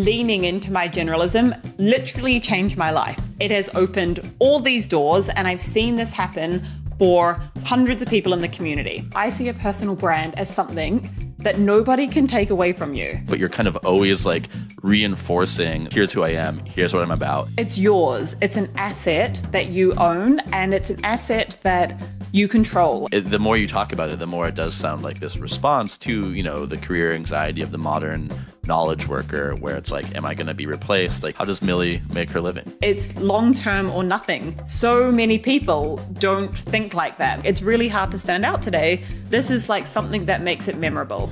leaning into my generalism literally changed my life. It has opened all these doors, and I've seen this happen for hundreds of people in the community. I see a personal brand as something that nobody can take away from you. But you're kind of always like reinforcing, here's who I am, here's what I'm about. It's yours. It's an asset that you own, and it's an asset that you control. The more you talk about it, the more it does sound like this response to, the career anxiety of the modern knowledge worker, where it's like, am I going to be replaced? Like, how does Milly make her living? It's long-term or nothing. So many people don't think like that. It's really hard to stand out today. This is like something that makes it memorable.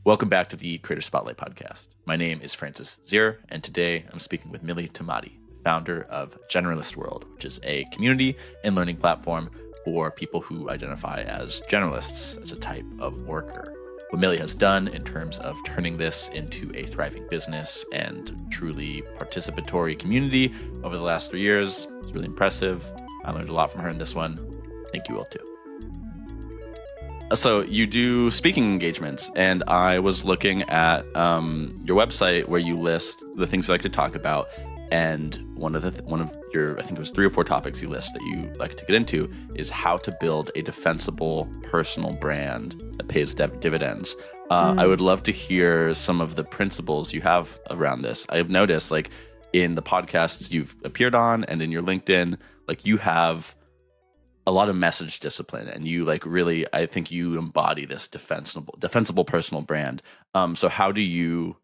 Welcome back to the Creator Spotlight podcast. My name is Francis Zier, and today I'm speaking with Milly Tamati, founder of Generalist World, which is a community and learning platform for people who identify as generalists, as a type of worker. What Milly has done in terms of turning this into a thriving business and truly participatory community over the last 3 years is really impressive. I learned a lot from her in this one. I think you will too. So you do speaking engagements, and I was looking at your website where you list the things you like to talk about. And one of your, I think it was 3 or 4 topics you list that you like to get into is how to build a defensible personal brand that pays dividends. I would love to hear some of the principles you have around this. I've noticed, like, in the podcasts you've appeared on and in your LinkedIn, like, you have a lot of message discipline, and you really, I think you embody this defensible personal brand. So how do you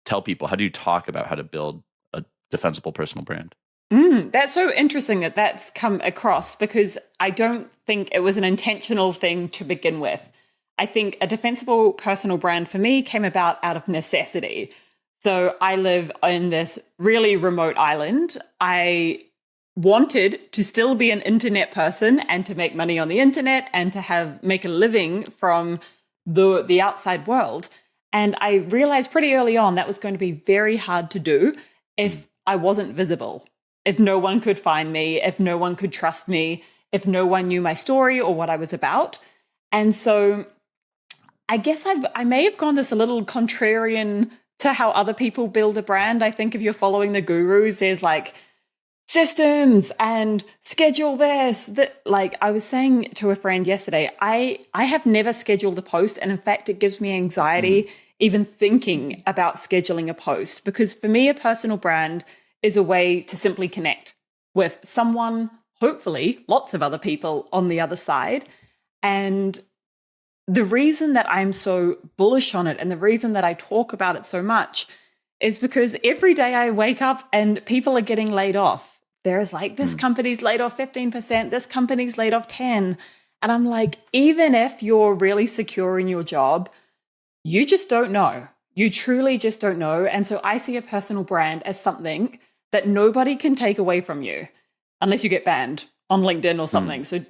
tell people, how do you talk about how to build a defensible personal brand? That's so interesting that that's come across, because I don't think it was an intentional thing to begin with. I think a defensible personal brand for me came about out of necessity. So I live in this really remote island. I wanted to still be an internet person and to make money on the internet and to make a living from the outside world. And I realized pretty early on that was going to be very hard to do if I wasn't visible, if no one could find me, if no one could trust me, if no one knew my story or what I was about. And so I guess I may have gone this a little contrarian to how other people build a brand. I think if you're following the gurus, there's like systems and schedule this, that. Like I was saying to a friend yesterday, I have never scheduled a post. And in fact, it gives me anxiety even thinking about scheduling a post, because for me, a personal brand is a way to simply connect with someone, hopefully lots of other people on the other side. And the reason that I'm so bullish on it and the reason that I talk about it so much is because every day I wake up and people are getting laid off. There's like, this company's laid off 15%, this company's laid off 10%. And I'm like, even if you're really secure in your job, you just don't know. You truly just don't know. And so I see a personal brand as something that nobody can take away from you unless you get banned on LinkedIn or something. So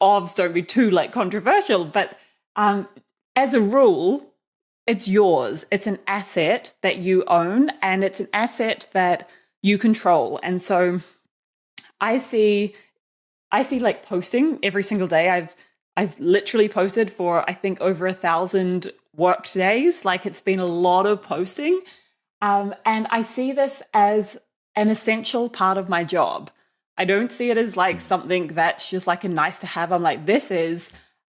obvs don't be too controversial, but as a rule, it's yours. It's an asset that you own, and it's an asset that you control. And so I see like posting every single day. I've literally posted for, I think, over 1,000 work days. Like, it's been a lot of posting. And I see this as an essential part of my job. I don't see it as like something that's just like a nice to have. I'm like, this is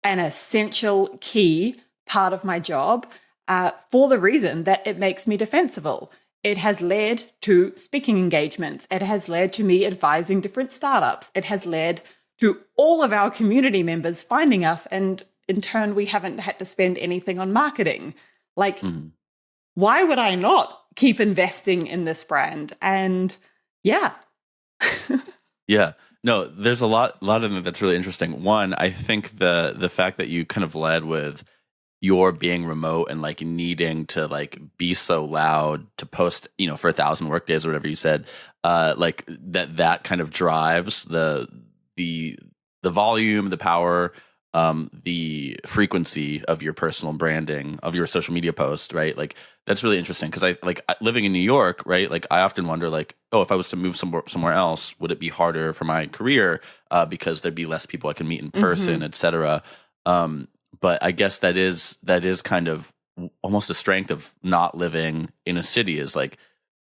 an essential key part of my job for the reason that it makes me defensible. It has led to speaking engagements. It has led to me advising different startups. It has led to all of our community members finding us. And in turn, we haven't had to spend anything on marketing. Like, why would I not keep investing in this brand? And yeah. Yeah. No, there's a lot of it that's really interesting. One, I think the fact that you kind of led with your being remote and like needing to like be so loud to post, for 1,000 work days or whatever you said, like that kind of drives the volume, the power, the frequency of your personal branding, of your social media posts, right? Like, that's really interesting, because living in New York, right? Like, I often wonder, like, oh, if I was to move somewhere else, would it be harder for my career because there'd be less people I can meet in person, et cetera. But I guess that is kind of almost a strength of not living in a city is like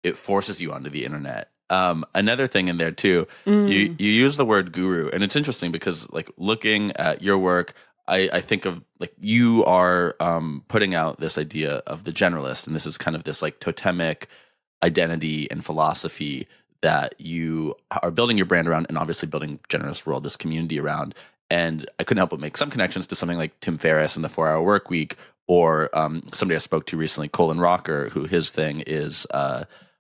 it forces you onto the internet. Another thing in there too, you use the word guru, and it's interesting because like looking at your work, I think of like you are putting out this idea of the generalist, and this is kind of this like totemic identity and philosophy that you are building your brand around, and obviously building Generalist World, this community around. And I couldn't help but make some connections to something like Tim Ferriss and the 4 Hour Work Week, or somebody I spoke to recently, Colin Rocker, who his thing is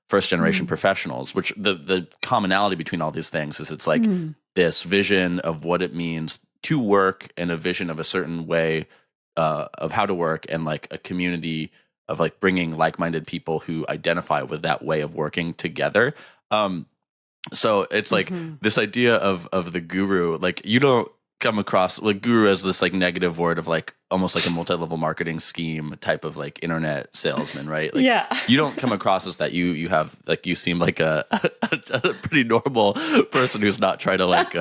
first generation professionals, which the commonality between all these things is it's like this vision of what it means to work, and a vision of a certain way of how to work, and like a community of like bringing like-minded people who identify with that way of working together. So it's like this idea of the guru, like you don't come across like guru as this like negative word of like almost like a multi-level marketing scheme type of like internet salesman, right? Like, yeah. You don't come across as that. You have like, you seem like a pretty normal person who's not trying to like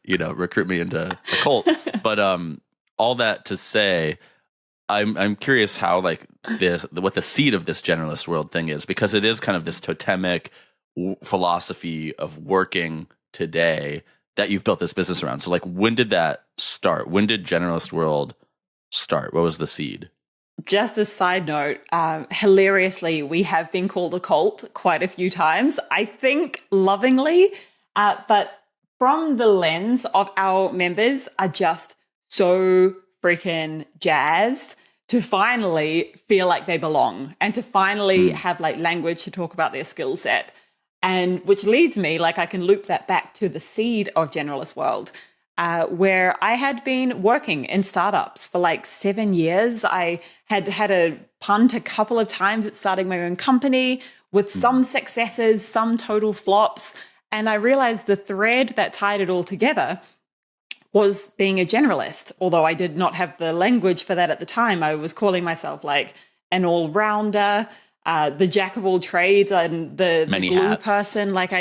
recruit me into a cult. But all that to say, I'm curious how like what the seed of this Generalist World thing is, because it is kind of this totemic philosophy of working today that you've built this business around. So like, when did that start? When did Generalist World start? What was the seed? Just a side note, hilariously, we have been called a cult quite a few times, I think lovingly, but from the lens of our members are just so freaking jazzed to finally feel like they belong, and to finally have like language to talk about their skill set. And which leads me, like I can loop that back to the seed of Generalist World, where I had been working in startups for like 7 years. I had a punt a couple of times at starting my own company, with some successes, some total flops. And I realized the thread that tied it all together was being a generalist. Although I did not have the language for that at the time, I was calling myself like an all-rounder, the jack of all trades, and the glue hats person. Like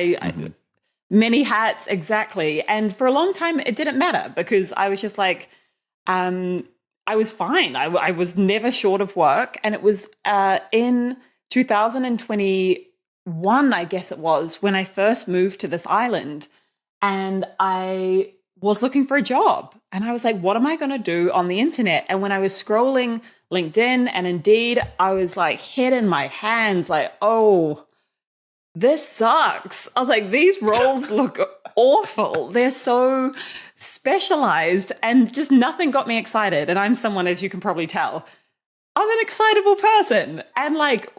many hats, exactly. And for a long time, it didn't matter, because I was just like, I was fine. I was never short of work. And it was in 2021, I guess it was, when I first moved to this island, and I was looking for a job. And I was like, what am I going to do on the internet? And when I was scrolling LinkedIn and Indeed, I was like, head in my hands, like, oh, this sucks. I was like, these roles look awful. They're so specialized, and just nothing got me excited. And I'm someone, as you can probably tell, I'm an excitable person. And like,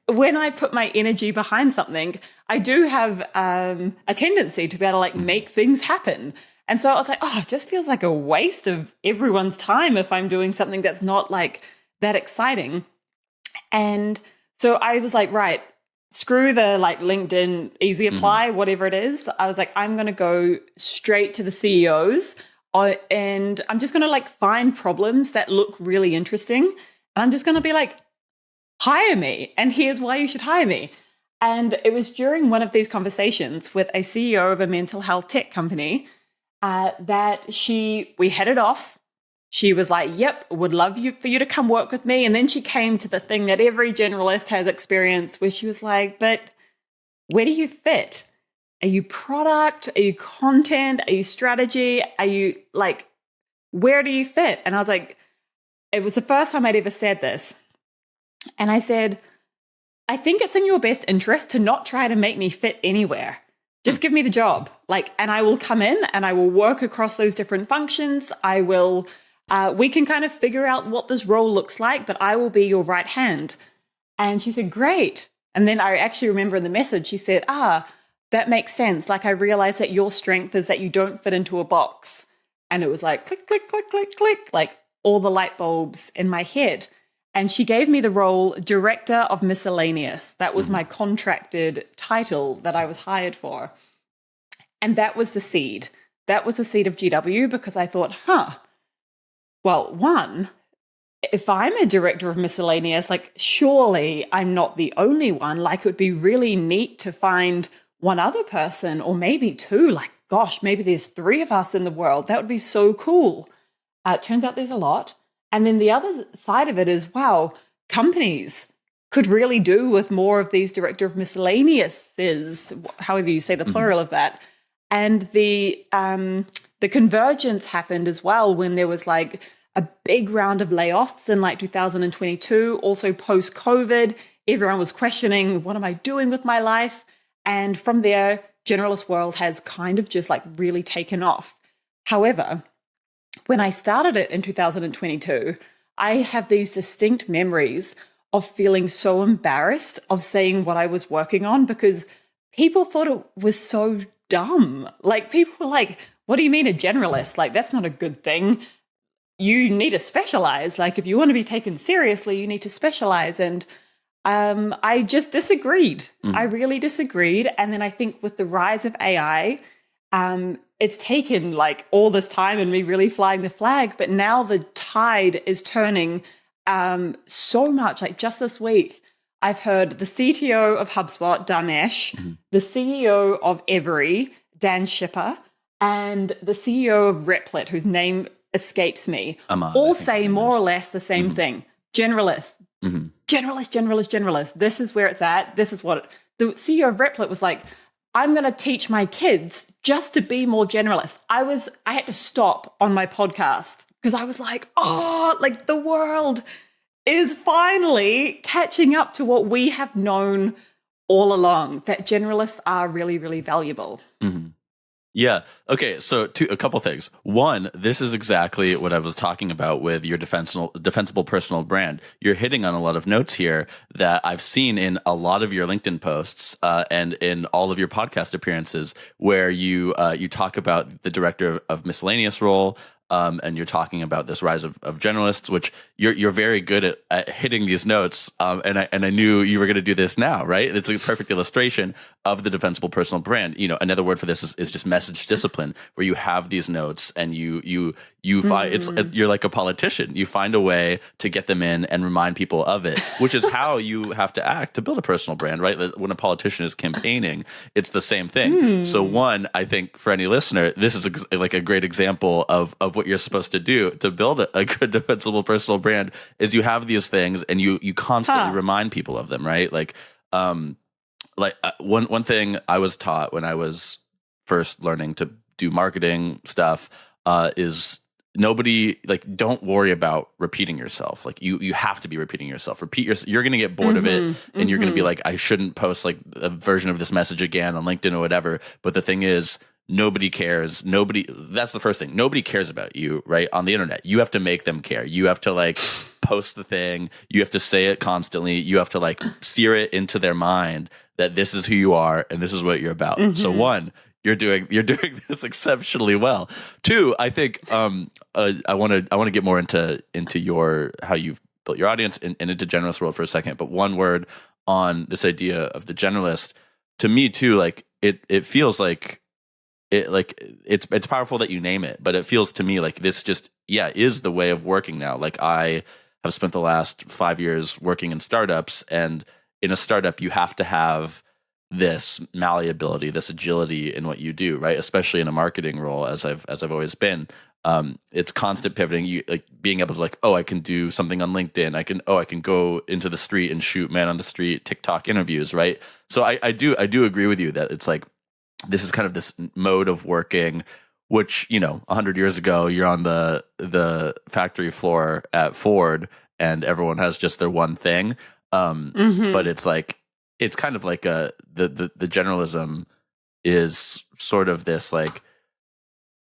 when I put my energy behind something, I do have a tendency to be able to like make things happen. And so I was like, oh, it just feels like a waste of everyone's time if I'm doing something that's not like that exciting. And so I was like, right, screw the like LinkedIn easy apply, whatever it is. I was like, I'm going to go straight to the CEOs, and I'm just going to like find problems that look really interesting. And I'm just going to be like, hire me. And here's why you should hire me. And it was during one of these conversations with a CEO of a mental health tech company that we hit it off. She was like, yep, would love for you to come work with me. And then she came to the thing that every generalist has experienced, where she was like, but where do you fit? Are you product? Are you content? Are you strategy? Are you like, where do you fit? And I was like, it was the first time I'd ever said this. And I said, I think it's in your best interest to not try to make me fit anywhere. Just give me the job. Like, and I will come in and I will work across those different functions. I will, we can kind of figure out what this role looks like, but I will be your right hand. And she said, great. And then I actually remember in the message, she said, that makes sense. Like, I realize that your strength is that you don't fit into a box. And it was like, click, click, click, click, click, like all the light bulbs in my head. And she gave me the role Director of Miscellaneous. That was my contracted title that I was hired for. And that was the seed. That was the seed of GW, because I thought, well, one, if I'm a Director of Miscellaneous, like, surely I'm not the only one. Like, it would be really neat to find one other person, or maybe two. Like, gosh, maybe there's 3 of us in the world. That would be so cool. It turns out there's a lot. And then the other side of it is, wow, companies could really do with more of these director of miscellaneous, however you say the plural of that. And the convergence happened as well when there was like a big round of layoffs in like 2022, also post-COVID. Everyone was questioning, what am I doing with my life? And from there, Generalist World has kind of just like really taken off. However, when I started it in 2022, I have these distinct memories of feeling so embarrassed of saying what I was working on because people thought it was so dumb. Like people were like, what do you mean a generalist? Like that's not a good thing. You need to specialize. Like if you want to be taken seriously, you need to specialize. And I just disagreed. I really disagreed. And then I think with the rise of AI, it's taken like all this time and me really flying the flag. But now the tide is turning so much. Like just this week, I've heard the CTO of HubSpot, Damesh, the CEO of Every, Dan Shipper, and the CEO of Replit, whose name escapes me, all say more or less the same thing. Generalist, generalist. This is where it's at. This is what the CEO of Replit was like. I'm going to teach my kids just to be more generalist. I had to stop on my podcast because I was like, oh, like the world is finally catching up to what we have known all along, that generalists are really, really valuable. Yeah. Okay. So a couple things. One, this is exactly what I was talking about with your defensible personal brand. You're hitting on a lot of notes here that I've seen in a lot of your LinkedIn posts and in all of your podcast appearances, where you talk about the director of miscellaneous role. And you're talking about this rise of generalists, which you're very good at hitting these notes. And I knew you were going to do this now, right? It's a perfect illustration of the defensible personal brand. You know, another word for this is just message discipline, where you have these notes and you find you're like a politician. You find a way to get them in and remind people of it, which is how you have to act to build a personal brand, right? When a politician is campaigning, it's the same thing. So one, I think for any listener, this is like a great example of what you're supposed to do to build a good defensible personal brand is you have these things and you constantly remind people of them, right? One thing I was taught when I was first learning to do marketing stuff is don't worry about repeating yourself. Like you have to be repeating yourself. You're going to get bored of it and you're going to be like, I shouldn't post like a version of this message again on LinkedIn or whatever. But the thing is, nobody cares. That's the first thing. Nobody cares about you, right? On the internet. You have to make them care. You have to like post the thing. You have to say it constantly. You have to like sear it into their mind that this is who you are and this is what you're about. So one, you're doing this exceptionally well. Two, I think I want to get more into your how you've built your audience and into Generalist World for a second. But one word on this idea of the generalist, to me too, like it feels like it's powerful that you name it, but it feels to me like this just is the way of working now. Like I have spent the last 5 years working in startups, and in a startup you have to have this malleability, this agility in what you do, right? Especially in a marketing role, as I've always been. It's constant pivoting. You like being able to like, I can do something on LinkedIn. I can go into the street and shoot man on the street TikTok interviews, right? So I do agree with you that it's like this is kind of this mode of working, which 100 years ago you're on the factory floor at Ford and everyone has just their one thing. But it's like it's kind of like the generalism is sort of this like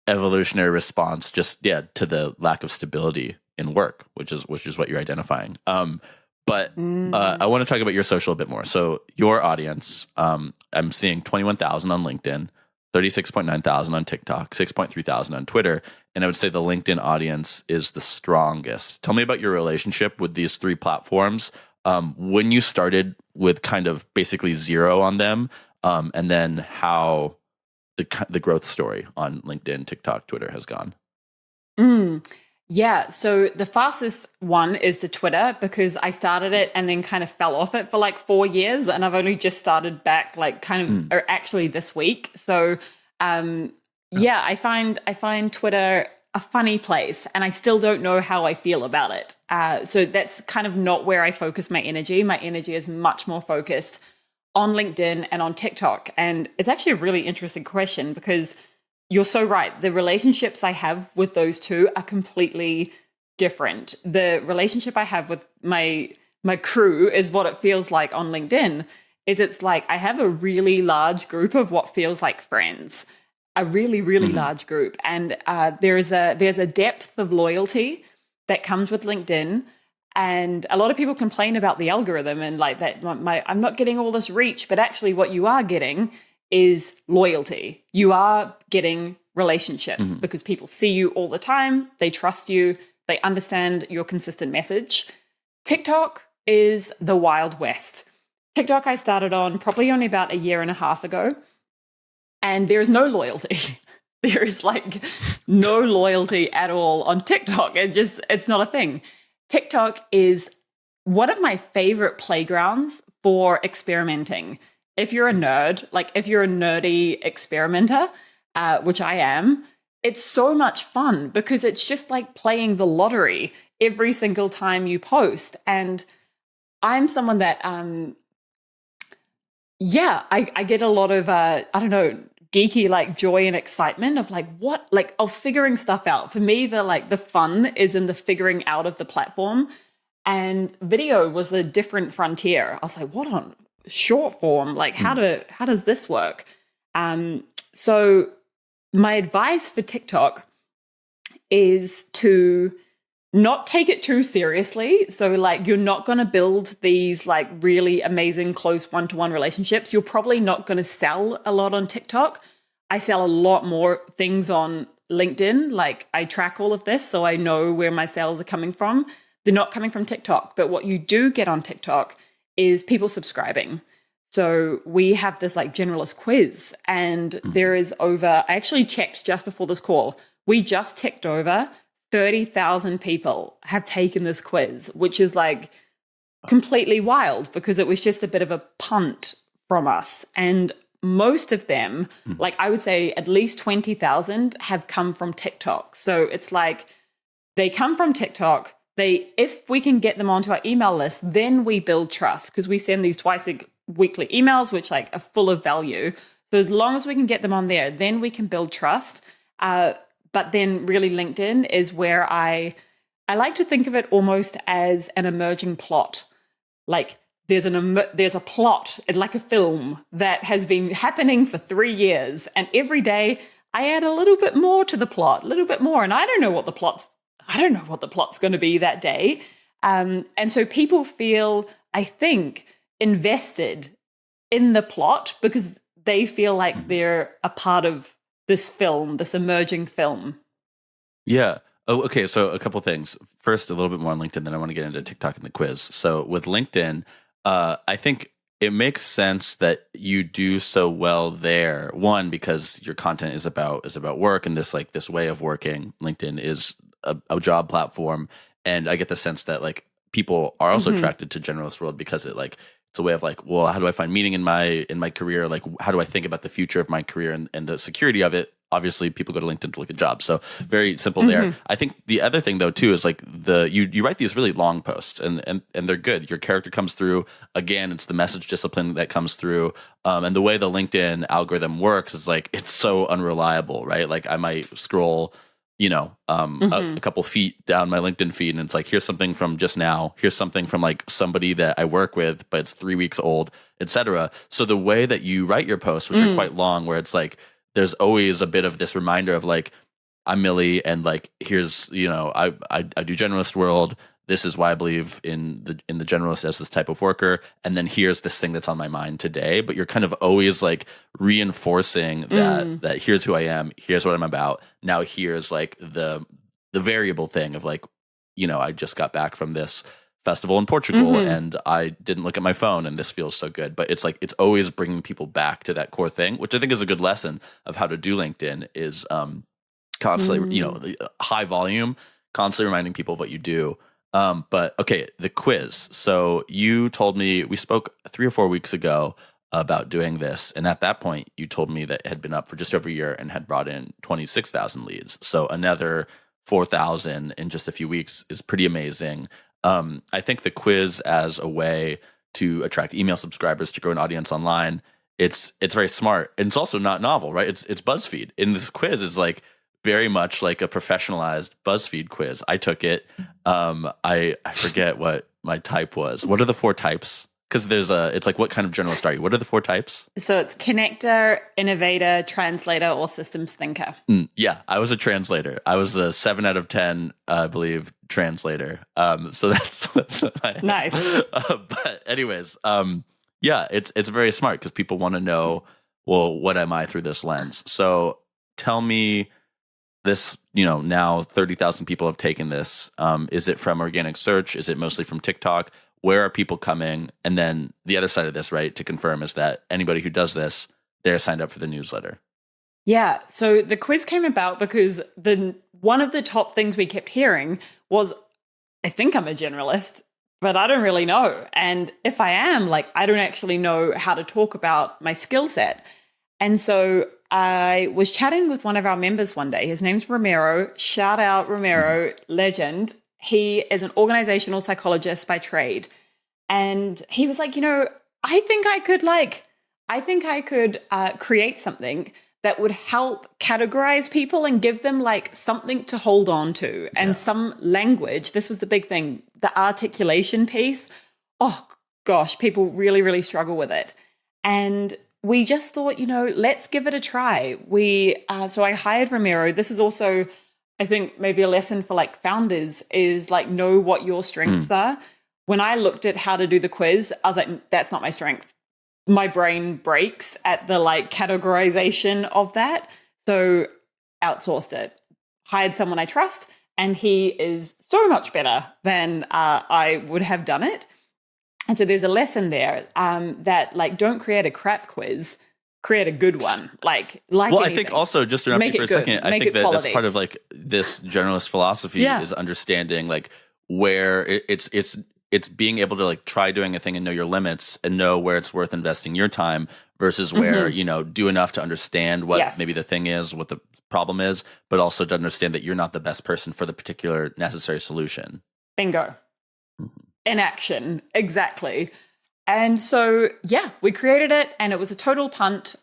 evolutionary response just to the lack of stability in work, which is what you're identifying. But I want to talk about your social a bit more. So your audience, I'm seeing 21,000 on LinkedIn, 36.9 thousand on TikTok, 6.3 thousand on Twitter, and I would say the LinkedIn audience is the strongest. Tell me about your relationship with these three platforms. When you started with kind of basically zero on them, and then how the growth story on LinkedIn, TikTok, Twitter has gone. Yeah, so the fastest one is the Twitter, because I started it and then kind of fell off it for like 4 years, and I've only just started back like kind of or actually this week. So I find Twitter a funny place, and I still don't know how I feel about it. So that's kind of not where I focus my energy. My energy is much more focused on LinkedIn and on TikTok. And it's actually a really interesting question because you're so right. The relationships I have with those two are completely different. The relationship I have with my crew is what it feels like on LinkedIn. It's like I have a really large group of what feels like friends, a really, really large group. And there's a depth of loyalty that comes with LinkedIn. And a lot of people complain about the algorithm and like that I'm not getting all this reach, but actually what you are getting is loyalty. You are getting relationships because people see you all the time. They trust you. They understand your consistent message. TikTok is the Wild West. TikTok I started on probably only about a year and a half ago. And there's no loyalty. There is like no loyalty at all on TikTok. It's not a thing. TikTok is one of my favorite playgrounds for experimenting. If you're a nerd, like if you're a nerdy experimenter, which I am, it's so much fun because it's just like playing the lottery every single time you post. And I'm someone that, I get a lot of, geeky like joy and excitement of of figuring stuff out. For me, the fun is in the figuring out of the platform, and video was a different frontier. I was like, what on short form? Like how does this work? So my advice for TikTok is to not take it too seriously. So like you're not going to build these like really amazing close one-to-one relationships. You're probably not going to sell a lot on TikTok. I sell a lot more things on LinkedIn. Like I track all of this so I know where my sales are coming from. They're not coming from TikTok. But what you do get on TikTok is people subscribing. So we have this like generalist quiz, and there is I actually checked just before this call, we just ticked over 30,000 people have taken this quiz, which is like completely wild because it was just a bit of a punt from us. And most of them, like I would say at least 20,000 have come from TikTok. So it's like they come from TikTok. If we can get them onto our email list, then we build trust because we send these twice weekly emails, which like are full of value. So as long as we can get them on there, then we can build trust. But then really LinkedIn is where I like to think of it almost as an emerging plot. Like there's a plot, it's like a film that has been happening for 3 years. And every day I add a little bit more to the plot, a little bit more. And I don't know what the plot's going to be that day. And so people feel, I think, invested in the plot because they feel like they're a part of this film, this emerging film. Yeah. Oh, okay. So a couple things. First, a little bit more on LinkedIn, then I want to get into TikTok and the quiz. So with LinkedIn, I think it makes sense that you do so well there. One, because your content is about work and this way of working. LinkedIn is a job platform, and I get the sense that like people are also attracted to Generalist World because it's a way of like, well, how do I find meaning in my career? Like, how do I think about the future of my career and the security of it? Obviously, people go to LinkedIn to look at jobs. So very simple there. I think the other thing though too is like you write these really long posts and they're good. Your character comes through. Again, it's the message discipline that comes through. And the way the LinkedIn algorithm works is like it's so unreliable, right? Like I might scroll a couple feet down my LinkedIn feed, and it's like, here's something from just now. Here's something from like somebody that I work with, but it's 3 weeks old, etc. So the way that you write your posts, which are quite long, where it's like, there's always a bit of this reminder of like, I'm Milly, and like, here's, I do Generalist World. This is why I believe in the generalist as this type of worker. And then here's this thing that's on my mind today. But you're kind of always like reinforcing that here's who I am. Here's what I'm about. Now here's like the variable thing of like, I just got back from this festival in Portugal and I didn't look at my phone and this feels so good. But it's like, it's always bringing people back to that core thing, which I think is a good lesson of how to do LinkedIn is constantly, high volume, constantly reminding people of what you do. But okay, the quiz. So you told me, we spoke 3 or 4 weeks ago about doing this. And at that point, you told me that it had been up for just over a year and had brought in 26,000 leads. So another 4,000 in just a few weeks is pretty amazing. I think the quiz as a way to attract email subscribers to grow an audience online, it's very smart. And it's also not novel, right? It's BuzzFeed. And this quiz is like very much like a professionalized BuzzFeed quiz. I took it. I forget what my type was. What are the 4 types? Because it's like, what kind of journalist are you? What are the 4 types? So it's connector, innovator, translator, or systems thinker. Yeah, I was a translator. I was a 7 out of 10, I believe, translator. So that's nice. But anyways, yeah, it's very smart because people want to know, well, what am I through this lens? So tell me this, now 30,000 people have taken this. Is it from organic search? Is it mostly from TikTok? Where are people coming? And then the other side of this, right, to confirm is that anybody who does this, they're signed up for the newsletter. Yeah. So the quiz came about because one of the top things we kept hearing was, I think I'm a generalist, but I don't really know. And if I am, I don't actually know how to talk about my skill set. And so I was chatting with one of our members one day. His name's Romero. Shout out Romero, legend. He is an organizational psychologist by trade. And he was like, I think I could create something that would help categorize people and give them something to hold on to and some language. This was the big thing, the articulation piece. Oh gosh, people really, really struggle with it. And we just thought, let's give it a try. So I hired Romero. This is also, I think, maybe a lesson for founders is know what your strengths are. When I looked at how to do the quiz, I was like, that's not my strength. My brain breaks at the categorization of that. So outsourced it, hired someone I trust, and he is so much better than I would have done it. And so there's a lesson there that don't create a crap quiz, create a good one. Well, anything. I think also, just to interrupt you for a second, I think that's part of this generalist philosophy is understanding where it's being able to try doing a thing and know your limits and know where it's worth investing your time versus where, do enough to understand what maybe the thing is, what the problem is, but also to understand that you're not the best person for the particular necessary solution. Bingo. In action. Exactly. And so, we created it and it was a total punt.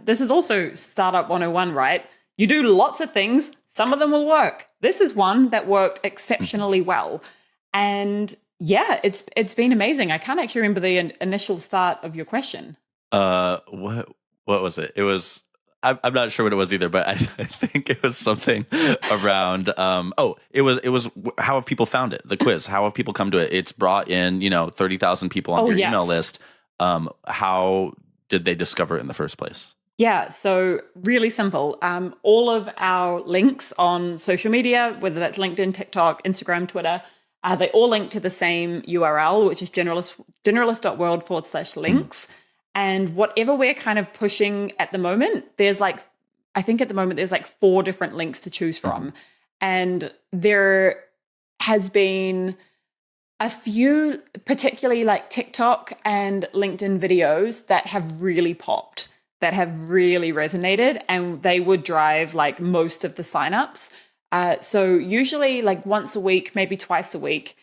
This is also Startup 101, right? You do lots of things. Some of them will work. This is one that worked exceptionally well. And it's been amazing. I can't actually remember the initial start of your question. What was it? It was, I'm not sure what it was either, but I think it was something around, it was how have people found it? The quiz, how have people come to it? It's brought in, 30,000 people on your email list. How did they discover it in the first place? Yeah, so really simple. All of our links on social media, whether that's LinkedIn, TikTok, Instagram, Twitter, they all link to the same URL, which is generalist.world/links. And whatever we're kind of pushing at the moment, there's I think at the moment there's 4 different links to choose from. And there has been a few, particularly TikTok and LinkedIn videos that have really popped, that have really resonated, and they would drive most of the signups. So usually once a week, maybe twice a week,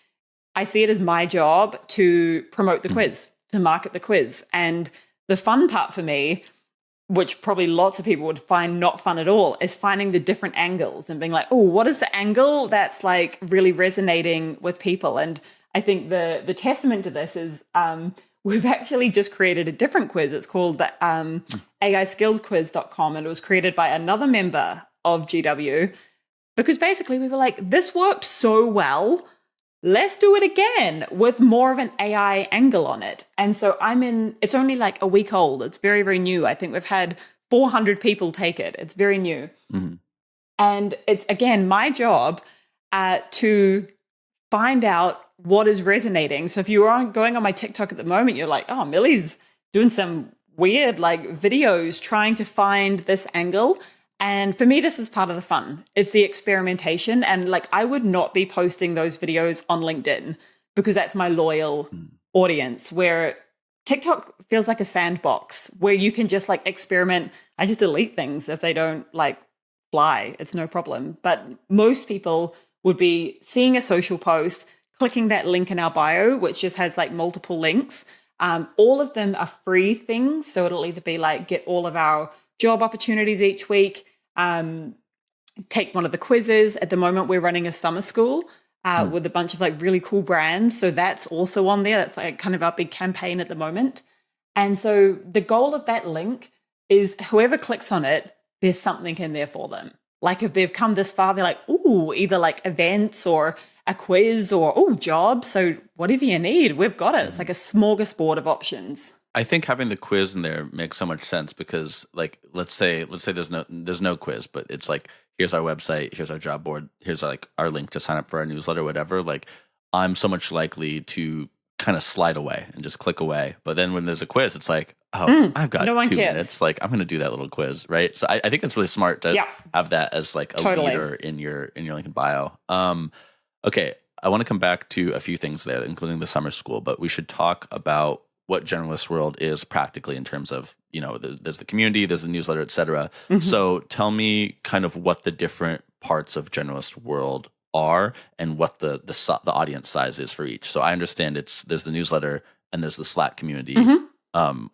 I see it as my job to promote the quiz, to market the quiz. And the fun part for me, which probably lots of people would find not fun at all, is finding the different angles and being what is the angle that's really resonating with people? And I think the testament to this is we've actually just created a different quiz. It's called the AIskillsquiz.com, and it was created by another member of GW. Because basically we were this worked so well, let's do it again with more of an AI angle on it. And so it's only a week old. It's very, very new. I think we've had 400 people take it. It's very new. Mm-hmm. And it's, again, my job to find out what is resonating. So if you are going on my TikTok at the moment, you're oh, Milly's doing some weird videos trying to find this angle. And for me, this is part of the fun. It's the experimentation. And I would not be posting those videos on LinkedIn because that's my loyal audience, where TikTok feels like a sandbox where you can just like experiment. I just delete things if they don't like fly. It's no problem. But most people would be seeing a social post, clicking that link in our bio, which just has like multiple links. All of them are free things. So it'll either be like get all of our job opportunities each week, take one of the quizzes. At the moment, we're running a summer school with a bunch of like really cool brands. So that's also on there. That's like kind of our big campaign at the moment. And so the goal of that link is whoever clicks on it, there's something in there for them. Like if they've come this far, they're like, ooh, either like events or a quiz or, oh, jobs. So whatever you need, we've got it. It's like a smorgasbord of options. I think having the quiz in there makes so much sense because, like, let's say there's no quiz, but it's like, here's our website, here's our job board, here's like our link to sign up for our newsletter, whatever. Like, I'm so much likely to kind of slide away and just click away. But then when there's a quiz, it's like, oh, I've got 2 minutes. Like, I'm going to do that little quiz, right? So I think that's really smart to have that as like a leader in your LinkedIn bio. Okay, I want to come back to a few things there, including the summer school, but we should talk about what Generalist World is practically in terms of, there's the community, there's the newsletter, et cetera. So tell me kind of what the different parts of Generalist World are and what the audience size is for each. So I understand there's the newsletter and there's the Slack community.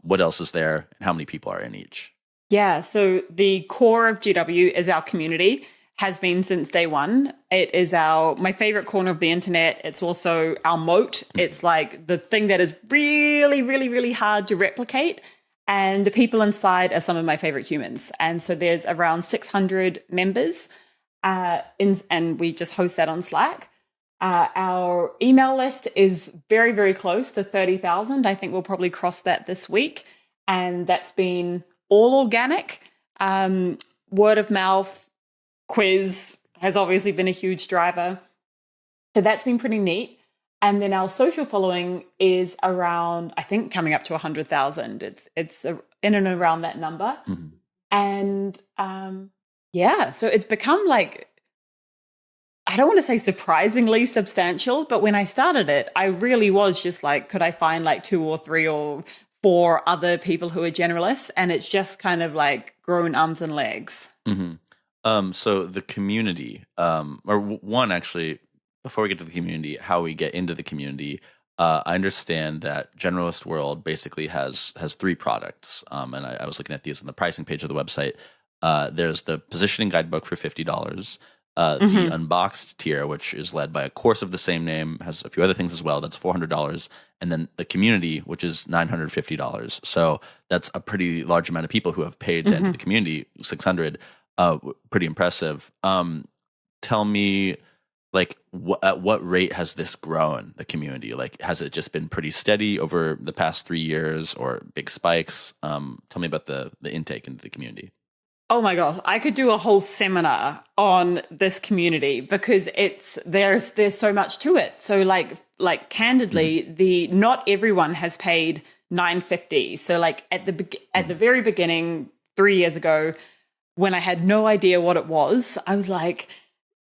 What else is there and how many people are in each? Yeah, so the core of GW is our community, has been since day one. It is my favorite corner of the internet. It's also our moat. It's like the thing that is really, really, really hard to replicate. And the people inside are some of my favorite humans. And so there's around 600 members, and we just host that on Slack. Our email list is very, very close to 30,000. I think we'll probably cross that this week. And that's been all organic. Word of mouth, quiz has obviously been a huge driver. So that's been pretty neat. And then our social following is around, I think, coming up to 100,000. It's in and around that number. And so it's become like, I don't want to say surprisingly substantial, but when I started it, I really was just like, could I find like 2 or 3 or 4 other people who are generalists? And it's just kind of like grown arms and legs. So the community, or one actually, before we get to the community, how we get into the community, I understand that Generalist World basically has 3 products. And I was looking at these on the pricing page of the website. There's the positioning guidebook for $50, the unboxed tier, which is led by a course of the same name, has a few other things as well. That's $400. And then the community, which is $950. So that's a pretty large amount of people who have paid to enter the community, 600. Pretty impressive. Tell me, like, at what rate has this grown, the community? Like, has it just been pretty steady over the past 3 years or big spikes? Tell me about the intake into the community. Oh my gosh, I could do a whole seminar on this community because there's so much to it. So like candidly, not everyone has paid $950. So like at the very beginning, 3 years ago, when I had no idea what it was, I was like,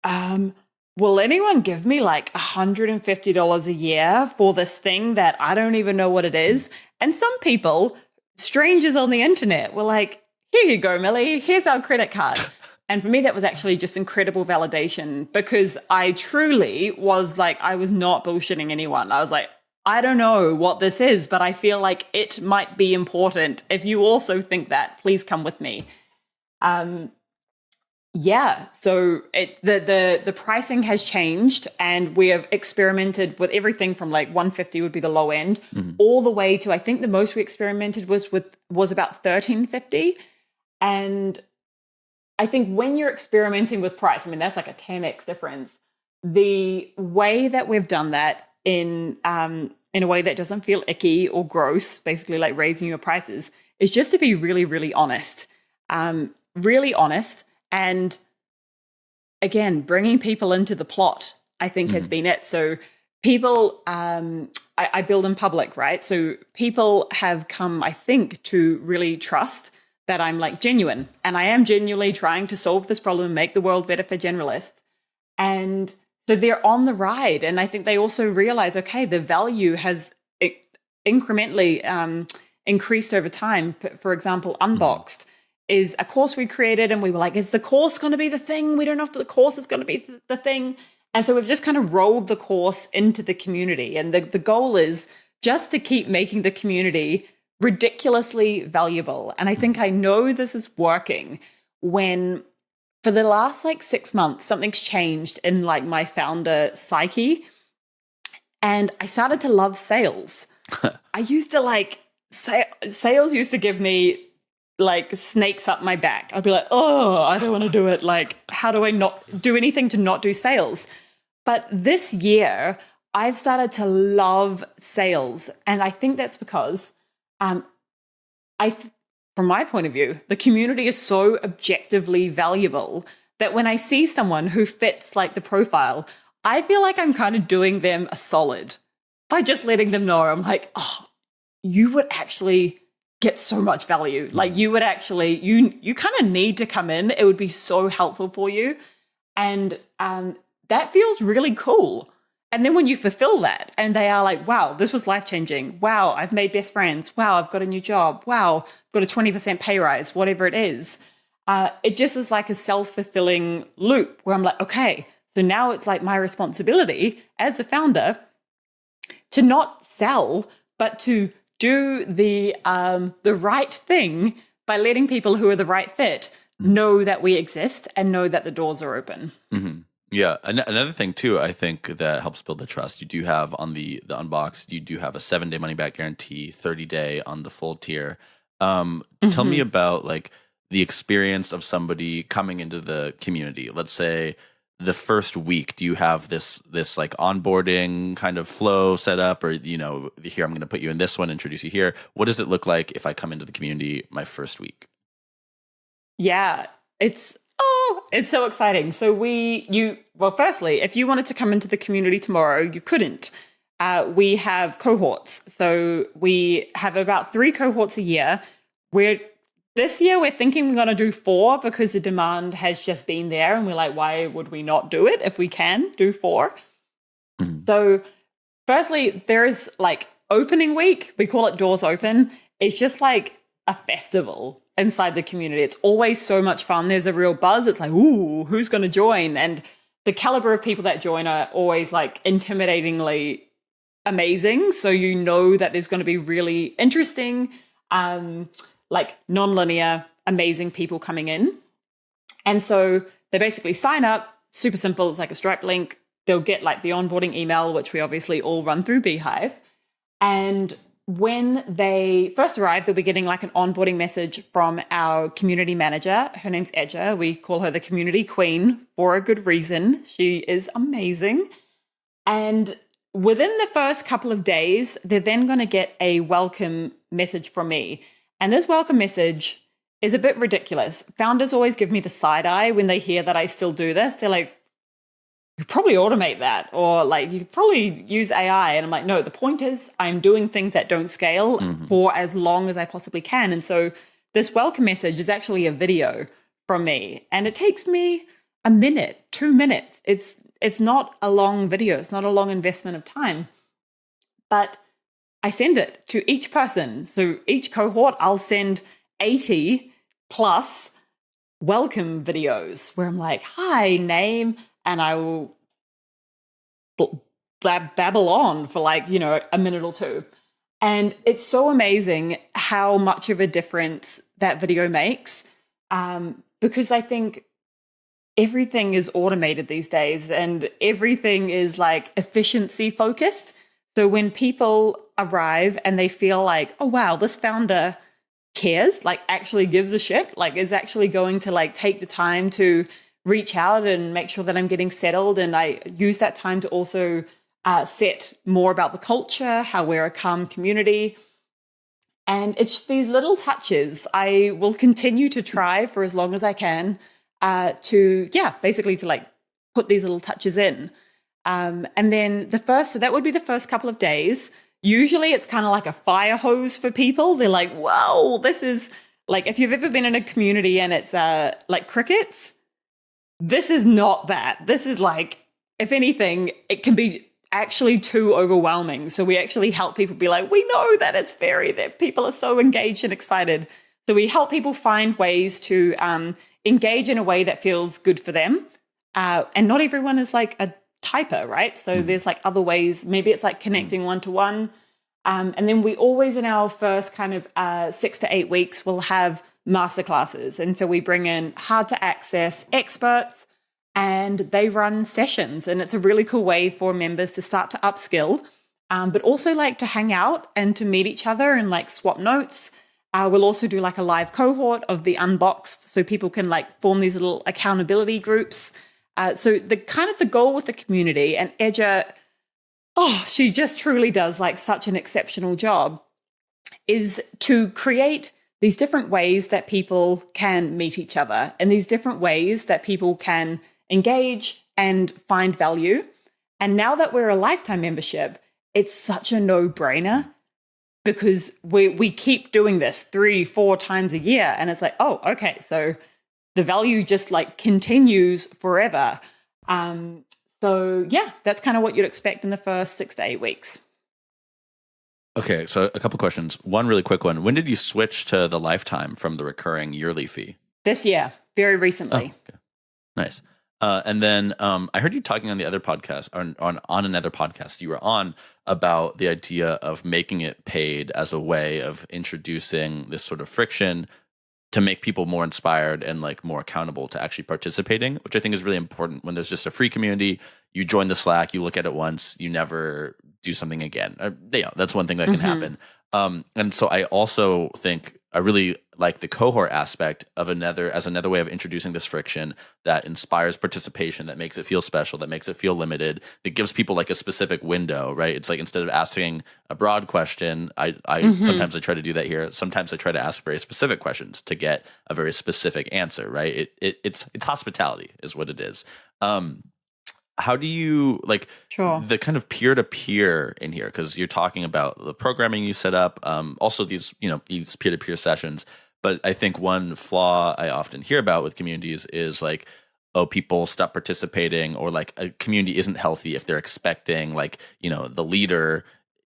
will anyone give me like $150 a year for this thing that I don't even know what it is? And some people, strangers on the internet, were like, here you go, Milly, here's our credit card. And for me, that was actually just incredible validation because I truly was like, I was not bullshitting anyone. I was like, I don't know what this is, but I feel like it might be important. If you also think that, please come with me. So the pricing has changed and we have experimented with everything from like 150 would be the low end all the way to, I think the most we experimented was about 1350. And I think when you're experimenting with price, I mean, that's like a 10x difference. The way that we've done that in a way that doesn't feel icky or gross, basically like raising your prices, is just to be really, really honest. Really honest. And again, bringing people into the plot, I think has been it. So people, I build in public, right? So people have come, I think, to really trust that I'm like genuine and I am genuinely trying to solve this problem and make the world better for generalists. And so they're on the ride. And I think they also realize, okay, the value has incrementally increased over time. For example, Unboxed is a course we created, and we were like, is the course going to be the thing? We don't know if the course is going to be the thing. And so we've just kind of rolled the course into the community. And the goal is just to keep making the community ridiculously valuable. And I think I know this is working when for the last like 6 months, something's changed in like my founder psyche. And I started to love sales. I used to like, sales used to give me like snakes up my back. I'd be like, oh, I don't want to do it. Like, how do I not do anything to not do sales? But this year, I've started to love sales. And I think that's because from my point of view, the community is so objectively valuable that when I see someone who fits like the profile, I feel like I'm kind of doing them a solid by just letting them know. I'm like, oh, you would actually get so much value. Like you would actually, you kind of need to come in. It would be so helpful for you. And that feels really cool. And then when you fulfill that and they are like, wow, this was life-changing. Wow, I've made best friends. Wow, I've got a new job. Wow, I've got a 20% pay rise, whatever it is. It just is like a self-fulfilling loop where I'm like, okay, so now it's like my responsibility as a founder to not sell, but to do the right thing by letting people who are the right fit know that we exist and know that the doors are open. Mm-hmm. Yeah. Another thing too, I think that helps build the trust. You do have on the Unboxed, you do have a 7-day money back guarantee, 30-day on the full tier. Tell me about like the experience of somebody coming into the community. Let's say the first week, do you have this like onboarding kind of flow set up, or, you know, here, I'm going to put you in this one, introduce you here. What does it look like if I come into the community my first week? Yeah, it's so exciting. So firstly, if you wanted to come into the community tomorrow, you couldn't. We have cohorts. So we have about 3 cohorts a year. This year, we're thinking we're going to do 4 because the demand has just been there. And we're like, why would we not do it if we can do 4? Mm-hmm. So firstly, there's like opening week. We call it Doors Open. It's just like a festival inside the community. It's always so much fun. There's a real buzz. It's like, ooh, who's going to join? And the caliber of people that join are always like intimidatingly amazing. So you know that there's going to be really interesting, like non-linear, amazing people coming in. And so they basically sign up, super simple. It's like a Stripe link. They'll get like the onboarding email, which we obviously all run through Beehive. And when they first arrive, they'll be getting like an onboarding message from our community manager. Her name's Edja. We call her the community queen for a good reason. She is amazing. And within the first couple of days, they're then going to get a welcome message from me. And this welcome message is a bit ridiculous. Founders always give me the side eye when they hear that I still do this. They're like, you probably automate that, or like you could probably use AI. And I'm like, no, the point is I'm doing things that don't scale for as long as I possibly can. And so this welcome message is actually a video from me, and it takes me a minute, 2 minutes. It's not a long video. It's not a long investment of time, but I send it to each person. So each cohort, I'll send 80 plus welcome videos where I'm like, hi, name. And I will babble on for like, you know, a minute or 2. And it's so amazing how much of a difference that video makes, because I think everything is automated these days and everything is like efficiency focused. So when people arrive and they feel like, oh, wow, this founder cares, like actually gives a shit, like is actually going to like take the time to reach out and make sure that I'm getting settled. And I use that time to also set more about the culture, how we're a calm community. And it's these little touches I will continue to try for as long as I can basically to like put these little touches in. And then so that would be the first couple of days. Usually it's kind of like a fire hose for people. They're like, whoa, this is like, if you've ever been in a community and it's like crickets, this is not that. This is like, if anything, it can be actually too overwhelming. So we actually help people be like, we know that that people are so engaged and excited. So we help people find ways to engage in a way that feels good for them. And not everyone is like a typer, right? So there's like other ways. Maybe it's like connecting one-to-one. And then we always in our first kind of 6 to 8 weeks will have masterclasses. And so we bring in hard to access experts and they run sessions. And it's a really cool way for members to start to upskill, but also like to hang out and to meet each other and like swap notes. We'll also do like a live cohort of the unboxed so people can like form these little accountability groups. So the goal with the community, and Edja, she just truly does like such an exceptional job, is to create these different ways that people can meet each other and these different ways that people can engage and find value. And now that we're a lifetime membership, it's such a no-brainer because we keep doing this 3-4 times a year. And it's like, oh, okay, so the value just like continues forever. So yeah, that's kind of what you'd expect in the first 6 to 8 weeks. Okay, so a couple questions. One really quick one. When did you switch to the lifetime from the recurring yearly fee? This year, very recently. Oh, okay. Nice. And then I heard you talking on the other podcast, on another podcast you were on, about the idea of making it paid as a way of introducing this sort of friction to make people more inspired and like more accountable to actually participating, which I think is really important. When there's just a free community, you join the Slack, you look at it once, you never do something again. That's one thing that can happen. And so I also think I really like the cohort aspect of another way of introducing this friction that inspires participation, that makes it feel special, that makes it feel limited, that gives people like a specific window, right? It's like instead of asking a broad question, I sometimes I try to do that here. Sometimes I try to ask very specific questions to get a very specific answer, right? It's hospitality is what it is. How do you like the kind of peer-to-peer in here? Because you're talking about the programming you set up, also these peer-to-peer sessions. But I think one flaw I often hear about with communities is like, oh, people stop participating, or like a community isn't healthy if they're expecting like, the leader,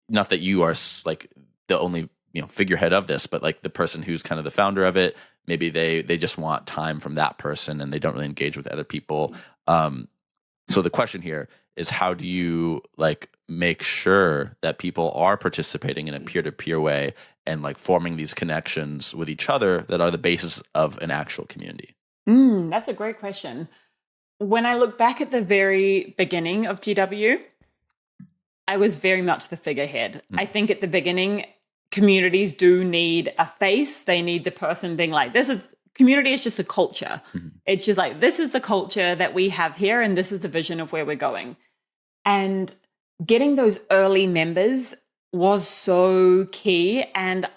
not that you are like the only, figurehead of this, but like the person who's kind of the founder of it, maybe they just want time from that person and they don't really engage with other people. So the question here is, how do you like make sure that people are participating in a peer-to-peer way and like forming these connections with each other that are the basis of an actual community? That's a great question. When I look back at the very beginning of GW, I was very much the figurehead. I think at the beginning, communities do need a face. They need the person being like, community is just a culture. It's just like, this is the culture that we have here, and this is the vision of where we're going. And getting those early members was so key. And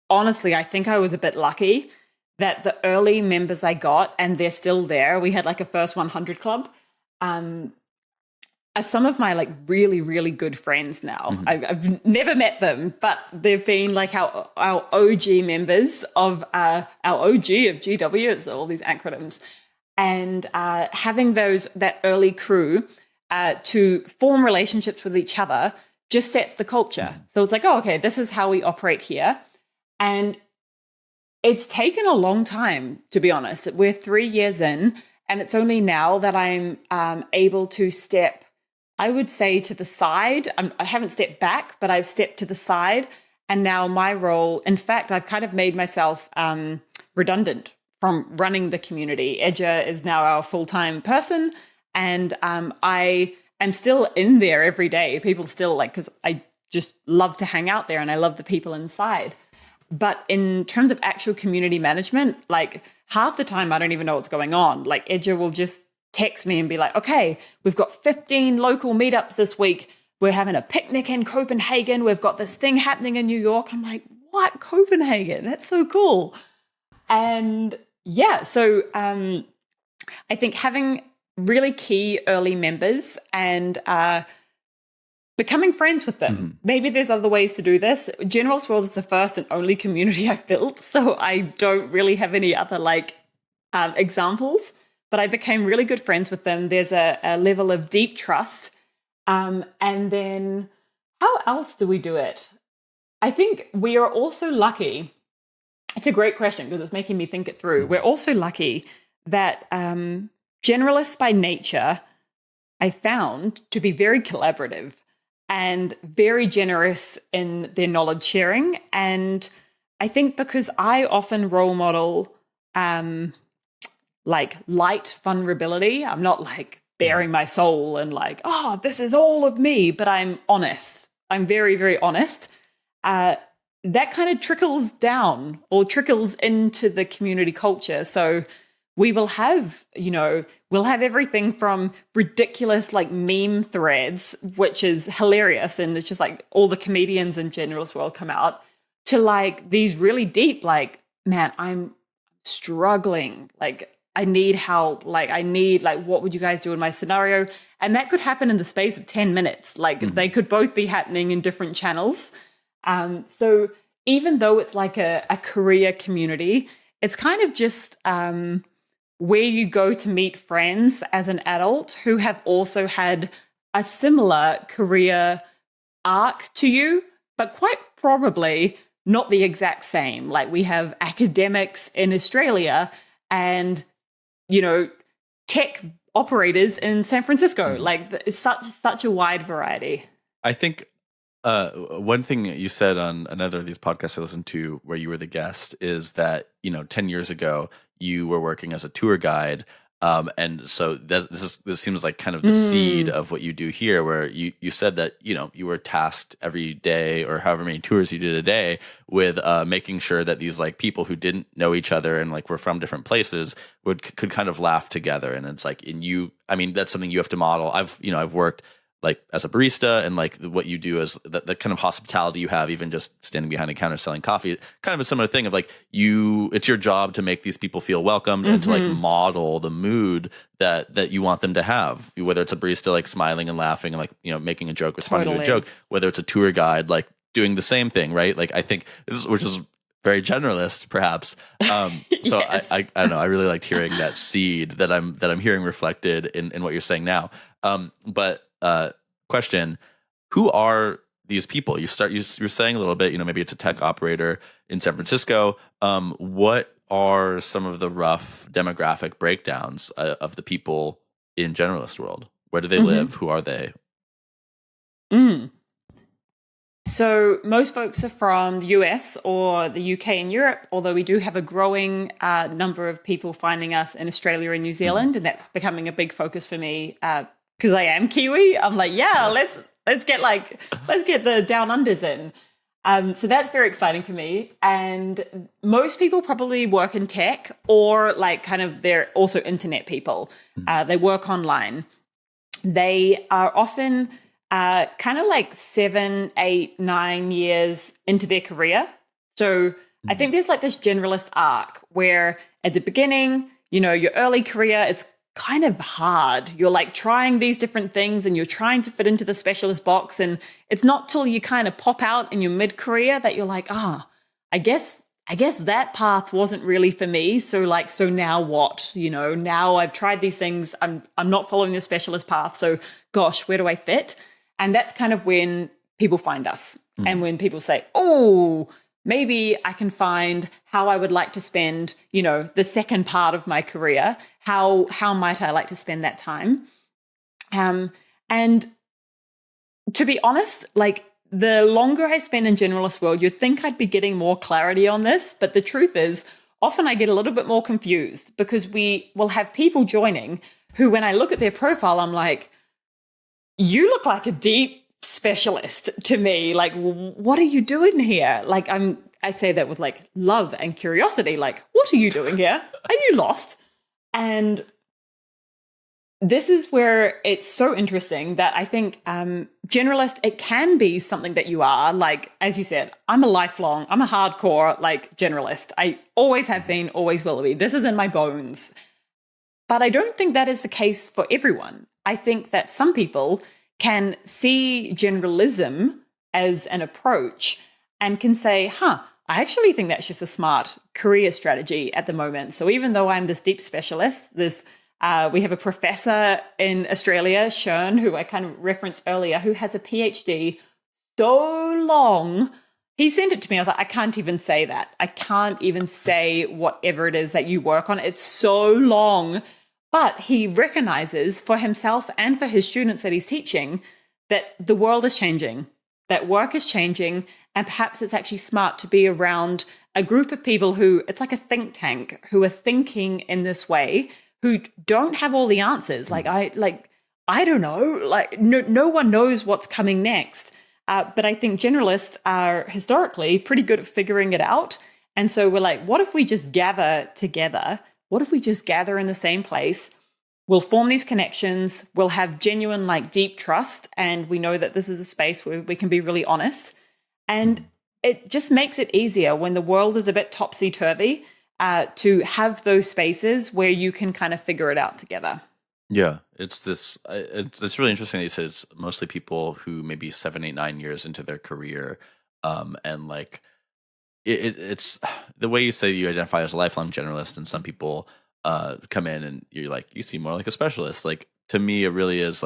honestly, I think I was a bit lucky that the early members I got, and they're still there, we had like a first 100 club, are some of my like really, really good friends now. I've never met them, but they've been like our OG members of our OG of GW. It's all these acronyms, and having that early crew to form relationships with each other just sets the culture. So it's like, oh, okay, this is how we operate here, and it's taken a long time, to be honest. We're 3 years in, and it's only now that I'm able to step, I would say, to the side. I haven't stepped back, but I've stepped to the side. And now my role, in fact, I've kind of made myself redundant from running the community. Edja is now our full-time person. And I am still in there every day. People still because I just love to hang out there and I love the people inside. But in terms of actual community management, like half the time I don't even know what's going on. Like Edja will just text me and be like, okay, we've got 15 local meetups this week. We're having a picnic in Copenhagen. We've got this thing happening in New York. I'm like, what? Copenhagen? That's so cool. And yeah, so I think having really key early members and becoming friends with them. Maybe there's other ways to do this. Generalist World is the first and only community I've built, so I don't really have any other examples. But I became really good friends with them. There's a level of deep trust And then how else do we do it? I think we are also lucky. It's a great question because it's making me think it through. We're also lucky that generalists by nature, I found to be very collaborative and very generous in their knowledge sharing. And I think because I often role model like light vulnerability, I'm not like bearing my soul and like, oh, this is all of me, but I'm honest. I'm very, very honest. That kind of trickles down or trickles into the community culture. So we will have, we'll have everything from ridiculous like meme threads, which is hilarious. And it's just like all the comedians in Generalist World come out to like these really deep, like, man, I'm struggling. Like, I need help. Like, what would you guys do in my scenario? And that could happen in the space of 10 minutes. Like they could both be happening in different channels. So even though it's like a career community, it's kind of just where you go to meet friends as an adult who have also had a similar career arc to you, but quite probably not the exact same. Like we have academics in Australia and, tech operators in San Francisco. Like it's such a wide variety. I think one thing you said on another of these podcasts I listened to where you were the guest is that, 10 years ago, you were working as a tour guide. And so this seems like kind of the seed of what you do here, where you said that, you were tasked every day or however many tours you did a day with making sure that these like people who didn't know each other and like were from different places could kind of laugh together. And it's like, that's something you have to model. I've worked like as a barista and like what you do is the kind of hospitality you have, even just standing behind a counter selling coffee, kind of a similar thing of like it's your job to make these people feel welcomed and to like model the mood that you want them to have, whether it's a barista like smiling and laughing and like, making a joke, responding to a joke, whether it's a tour guide, like doing the same thing. Right. Like I think which is very generalist perhaps. So yes. I don't know. I really liked hearing that seed that I'm hearing reflected in what you're saying now. But question, who are these people? You're saying a little bit, maybe it's a tech operator in San Francisco. What are some of the rough demographic breakdowns of the people in Generalist World? Where do they live? Who are they? So most folks are from the US or the UK and Europe, although we do have a growing number of people finding us in Australia and New Zealand, and that's becoming a big focus for me because I am Kiwi. I'm like, yes. let's get the down unders in. So that's very exciting for me. And most people probably work in tech or like kind of they're also internet people. They work online. They are often kind of like 7, 8, 9 years into their career. So I think there's like this generalist arc where at the beginning, your early career, it's kind of hard. You're like trying these different things and you're trying to fit into the specialist box. And it's not till you kind of pop out in your mid-career that you're like, I guess that path wasn't really for me. So now what? Now I've tried these things. I'm not following the specialist path. So gosh, where do I fit? And that's kind of when people find us. And when people say, oh, maybe I can find how I would like to spend, the second part of my career. How might I like to spend that time? And to be honest, like the longer I spend in Generalist World, you'd think I'd be getting more clarity on this. But the truth is, often I get a little bit more confused because we will have people joining who, when I look at their profile, I'm like, you look like a deep specialist to me. Like, what are you doing here? Like, I say that with like love and curiosity. Like, what are you doing here? Are you lost? And this is where it's so interesting that I think generalist, it can be something that you are. Like, as you said, I'm a hardcore like generalist. I always have been, always will be. This is in my bones. But I don't think that is the case for everyone. I think that some people can see generalism as an approach and can say, I actually think that's just a smart career strategy at the moment. So even though I'm this deep specialist, this We have a professor in Australia, Shern, who I kind of referenced earlier, who has a PhD so long. He sent it to me. I was like, I can't even say that. I can't even say whatever it is that you work on. It's so long. But he recognizes for himself and for his students that he's teaching that the world is changing, that work is changing, and perhaps it's actually smart to be around a group of people who, it's like a think tank, who are thinking in this way, who don't have all the answers. I don't know, no one knows what's coming next. But I think generalists are historically pretty good at figuring it out. And so we're like, what if we just gather together? What if we just gather in the same place? We'll form these connections. We'll have genuine, deep trust. And we know that this is a space where we can be really honest. And it just makes it easier when the world is a bit topsy-turvy to have those spaces where you can kind of figure it out together. Yeah, it's really interesting that you said it's mostly people who maybe 7, 8, 9 years into their career, and it's the way you say you identify as a lifelong generalist, and some people come in and you're like, you seem more like a specialist. Like, to me, it really is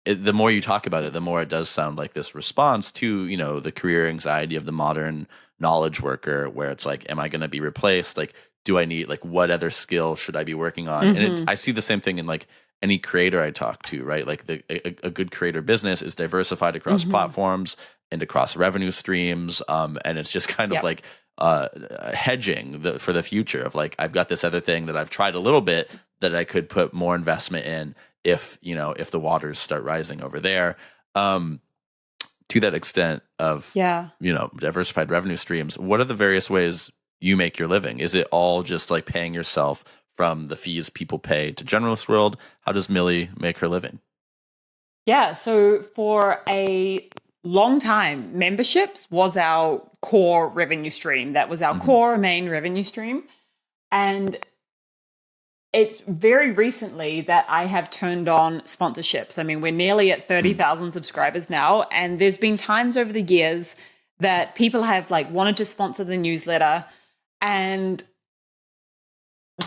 the more you talk about it, the more it does sound like this response to, the career anxiety of the modern knowledge worker, where it's like, am I going to be replaced? Like, do I need, what other skill should I be working on? And I see the same thing in any creator I talk to, right? A good creator business is diversified across platforms and across revenue streams. And it's just kind of hedging for the future of I've got this other thing that I've tried a little bit that I could put more investment in if the waters start rising over there. To that extent of, diversified revenue streams, what are the various ways you make your living? Is it all just paying yourself from the fees people pay to Generalist World? How does Milly make her living? Yeah, so for a long time, memberships was our core revenue stream. That was our core main revenue stream. And it's very recently that I have turned on sponsorships. I mean, we're nearly at 30,000 subscribers now. And there's been times over the years that people have wanted to sponsor the newsletter. And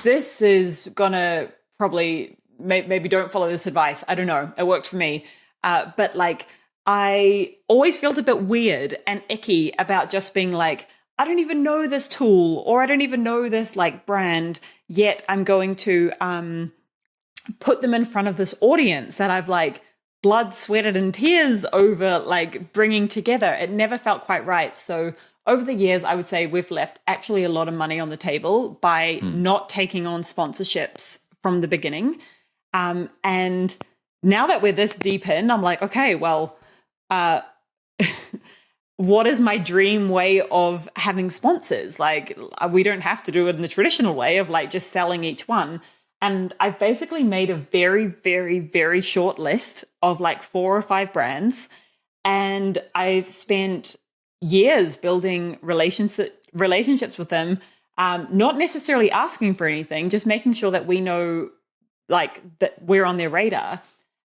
this is gonna probably, maybe don't follow this advice. I don't know. It worked for me. But I always felt a bit weird and icky about just being I don't even know this tool, or I don't even know this brand, yet I'm going to put them in front of this audience that I've blood, sweated, and tears over bringing together. It never felt quite right. So over the years, I would say we've left actually a lot of money on the table by not taking on sponsorships from the beginning. And now that we're this deep in, I'm like, okay, well, what is my dream way of having sponsors? We don't have to do it in the traditional way of just selling each one. And I've basically made a very, very, very short list of 4 or 5 brands. And I've spent years building relationships with them, not necessarily asking for anything, just making sure that we know that we're on their radar.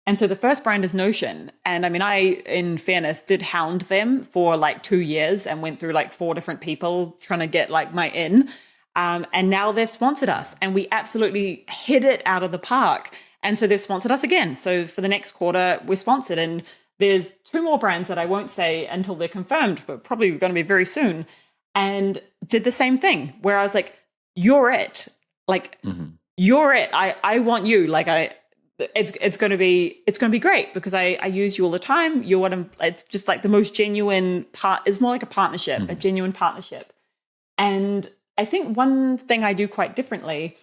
And so the first brand is Notion. And I mean, I, in fairness, did hound them for 2 years and went through 4 different people trying to get my in. And now they've sponsored us, and we absolutely hit it out of the park. And so they've sponsored us again. So for the next quarter, we're sponsored. And there's 2 more brands that I won't say until they're confirmed, but probably going to be very soon. And did the same thing where I was like, you're it. You're it. I want you. It's going to be great because I use you all the time. It's just the most genuine part. It's more like a partnership, a genuine partnership. And I think one thing I do quite differently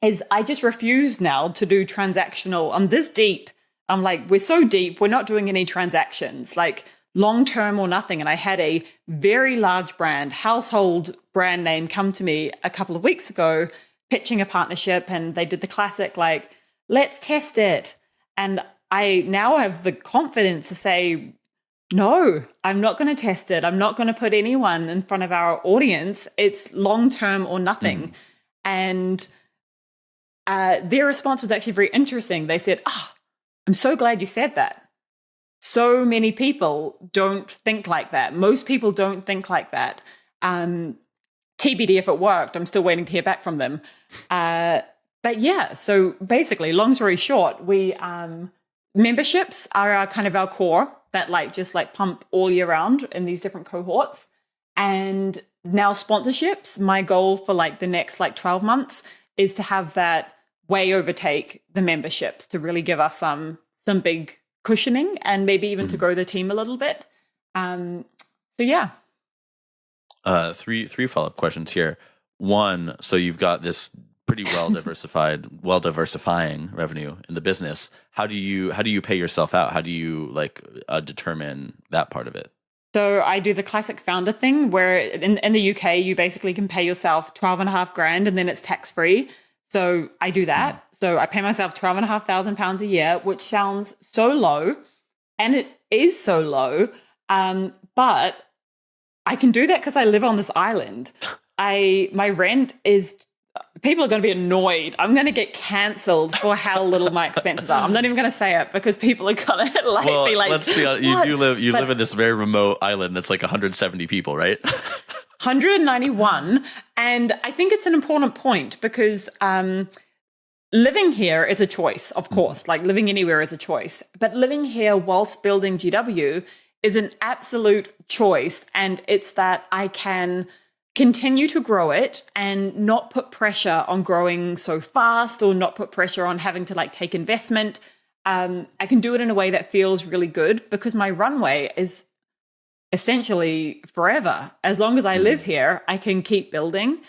is I just refuse now to do transactional. I'm this deep. I'm we're so deep. We're not doing any transactions, long term or nothing. And I had a very large brand, household brand name, come to me a couple of weeks ago, pitching a partnership, and they did the classic let's test it. And I now have the confidence to say, no, I'm not going to test it. I'm not going to put anyone in front of our audience. It's long-term or nothing. And their response was actually very interesting. They said, I'm so glad you said that. So many people don't think like that. Most people don't think like that. TBD if it worked. I'm still waiting to hear back from them. But yeah, so basically, long story short, we memberships are our kind of our core that just pump all year round in these different cohorts. And now sponsorships, my goal for the next 12 months is to have that way overtake the memberships to really give us some big cushioning and maybe even to grow the team a little bit. So yeah. Three follow-up questions here. One, so you've got this pretty diversifying revenue in the business. How do you pay yourself out? How do you determine that part of it? So I do the classic founder thing where in the UK, you basically can pay yourself 12.5 grand and then it's tax free. So I do that. So I pay myself £12,500 a year, which sounds so low, and it is so low. But I can do that because I live on this island. My rent is, people are going to be annoyed. I'm going to get cancelled for how little my expenses are. I'm not even going to say it because people are going to be like, let's be honest, you live in this very remote island that's 170 people, right? 191. And I think it's an important point because living here is a choice, of course. Living anywhere is a choice. But living here whilst building GW is an absolute choice. And it's that I can continue to grow it and not put pressure on growing so fast or not put pressure on having to take investment. I can do it in a way that feels really good because my runway is essentially forever. As long as I live here, I can keep building.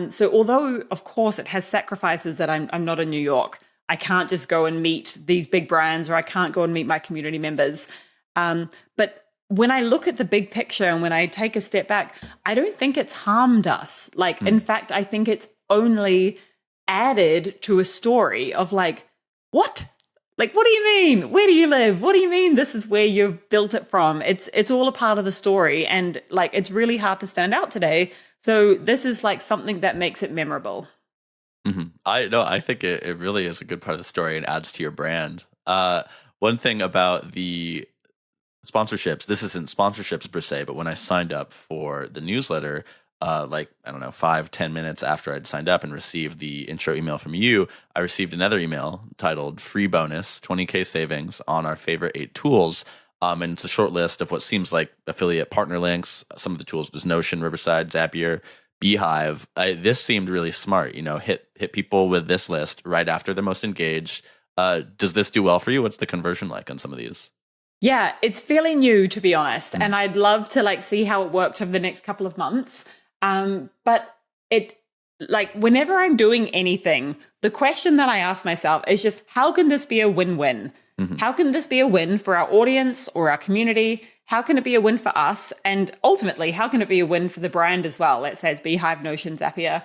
So although, of course, it has sacrifices that I'm not in New York, I can't just go and meet these big brands or I can't go and meet my community members. But when I look at the big picture and when I take a step back, I don't think it's harmed us. In fact, I think it's only added to a story of what? What do you mean? Where do you live? What do you mean this is where you've built it from? It's all a part of the story. And it's really hard to stand out today. So this is something that makes it memorable. Mm-hmm. I think it really is a good part of the story and adds to your brand. One thing about the sponsorships, this isn't sponsorships per se, but when I signed up for the newsletter, I don't know, 5-10 minutes after I'd signed up and received the intro email from you, I received another email titled "Free Bonus 20K Savings on Our Favorite 8 Tools." And it's a short list of what seems like affiliate partner links. Some of the tools, there's Notion, Riverside, Zapier, Beehive. This seemed really smart. Hit people with this list right after they're most engaged. Does this do well for you? What's the conversion like on some of these? Yeah, it's fairly new, to be honest. And I'd love to see how it works over the next couple of months. But it whenever I'm doing anything, the question that I ask myself is just, how can this be a win-win? Mm-hmm. How can this be a win for our audience or our community? How can it be a win for us? And ultimately, how can it be a win for the brand as well? Let's say it's Beehive, Notion, Zapier.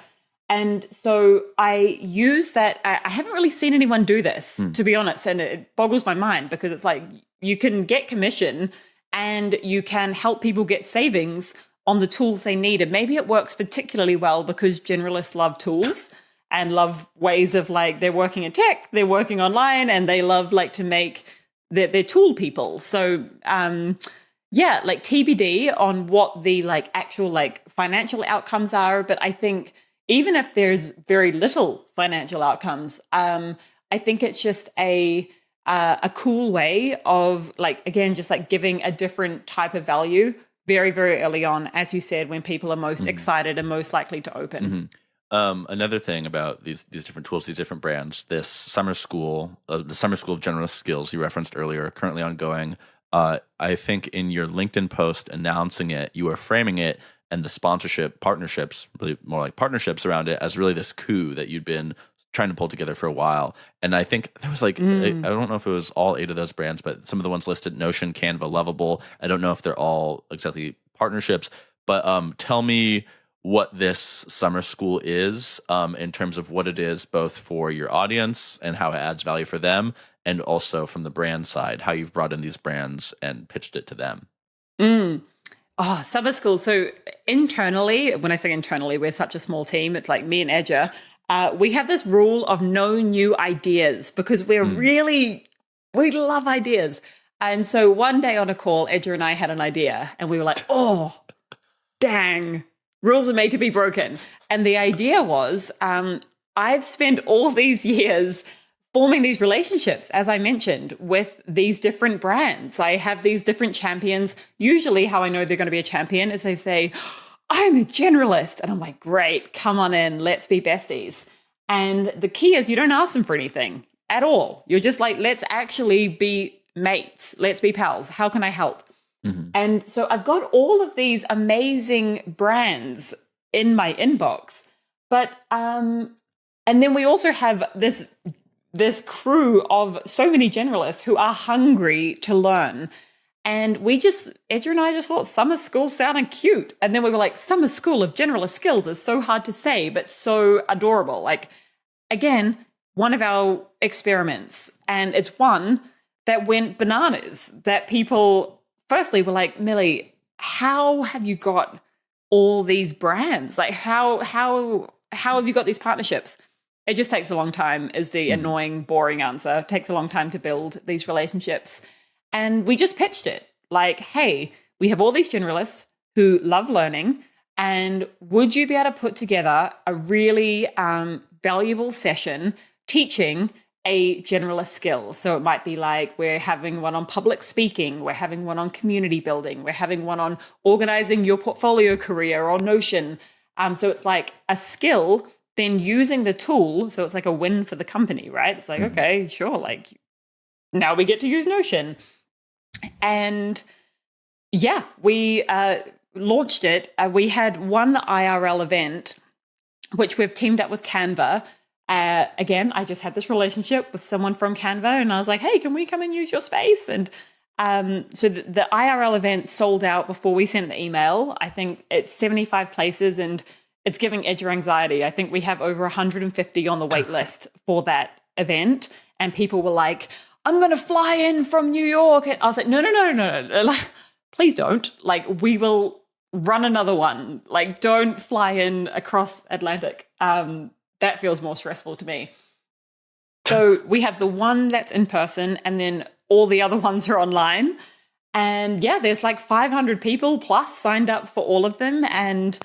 And so I use that. I haven't really seen anyone do this, to be honest. And it boggles my mind because it's you can get commission and you can help people get savings on the tools they need. And maybe it works particularly well because generalists love tools and love ways of they're working in tech, they're working online, and they love to make their tool people. So TBD on what the actual financial outcomes are. But I think even if there's very little financial outcomes, I think it's just a cool way of again, just giving a different type of value very, very early on, as you said, when people are most excited and most likely to open. Mm-hmm. Another thing about these different tools, these different brands, this summer school, the Summer School of Generalist Skills you referenced earlier, currently ongoing. I think in your LinkedIn post announcing it, you are framing it and the partnerships, really more like partnerships around it, as really this coup that you'd been trying to pull together for a while. And I think there was I don't know if it was all 8 of those brands, but some of the ones listed, Notion, Canva, Lovable. I don't know if they're all exactly partnerships, but tell me what this summer school is in terms of what it is, both for your audience and how it adds value for them, and also from the brand side, how you've brought in these brands and pitched it to them. Oh, summer school. So internally, when I say internally, we're such a small team. It's me and Edger. We have this rule of no new ideas because we love ideas. And so one day on a call, Edger and I had an idea and we were like, oh, dang, rules are made to be broken. And the idea was I've spent all these years forming these relationships, as I mentioned, with these different brands. I have these different champions. Usually how I know they're going to be a champion is they say, I'm a generalist. And I'm like, great, come on in, let's be besties. And the key is you don't ask them for anything at all. You're just like, let's actually be mates. Let's be pals. How can I help? Mm-hmm. And so I've got all of these amazing brands in my inbox. But, and then we also have this crew of so many generalists who are hungry to learn. And Edra and I just thought summer school sounded cute. And then we were like, summer school of generalist skills is so hard to say, but so adorable. Like, again, one of our experiments. And it's one that went bananas, that people firstly were like, Milly, how have you got all these brands? Like, how have you got these partnerships? It just takes a long time is the annoying, boring answer. It takes a long time to build these relationships. And we just pitched it like, hey, we have all these generalists who love learning. And would you be able to put together a really valuable session teaching a generalist skill? So it might be like we're having one on public speaking. We're having one on community building. We're having one on organizing your portfolio career or Notion. So it's like a skill, then using the tool. So it's like a win for the company, right? It's like, okay, sure. Like now we get to use Notion. And yeah, we launched it. We had one IRL event, which we've teamed up with Canva. Again, I just had this relationship with someone from Canva and I was like, hey, can we come and use your space? And so the IRL event sold out before we sent the email. I think it's 75 places and it's giving Edra anxiety. I think we have over 150 on the wait list for that event. And people were like, I'm going to fly in from New York. And I was like, no. Please don't. Like, we will run another one. Like, don't fly in across Atlantic. That feels more stressful to me. So we have the one that's in person and then all the other ones are online. And yeah, there's like 500 people plus signed up for all of them. And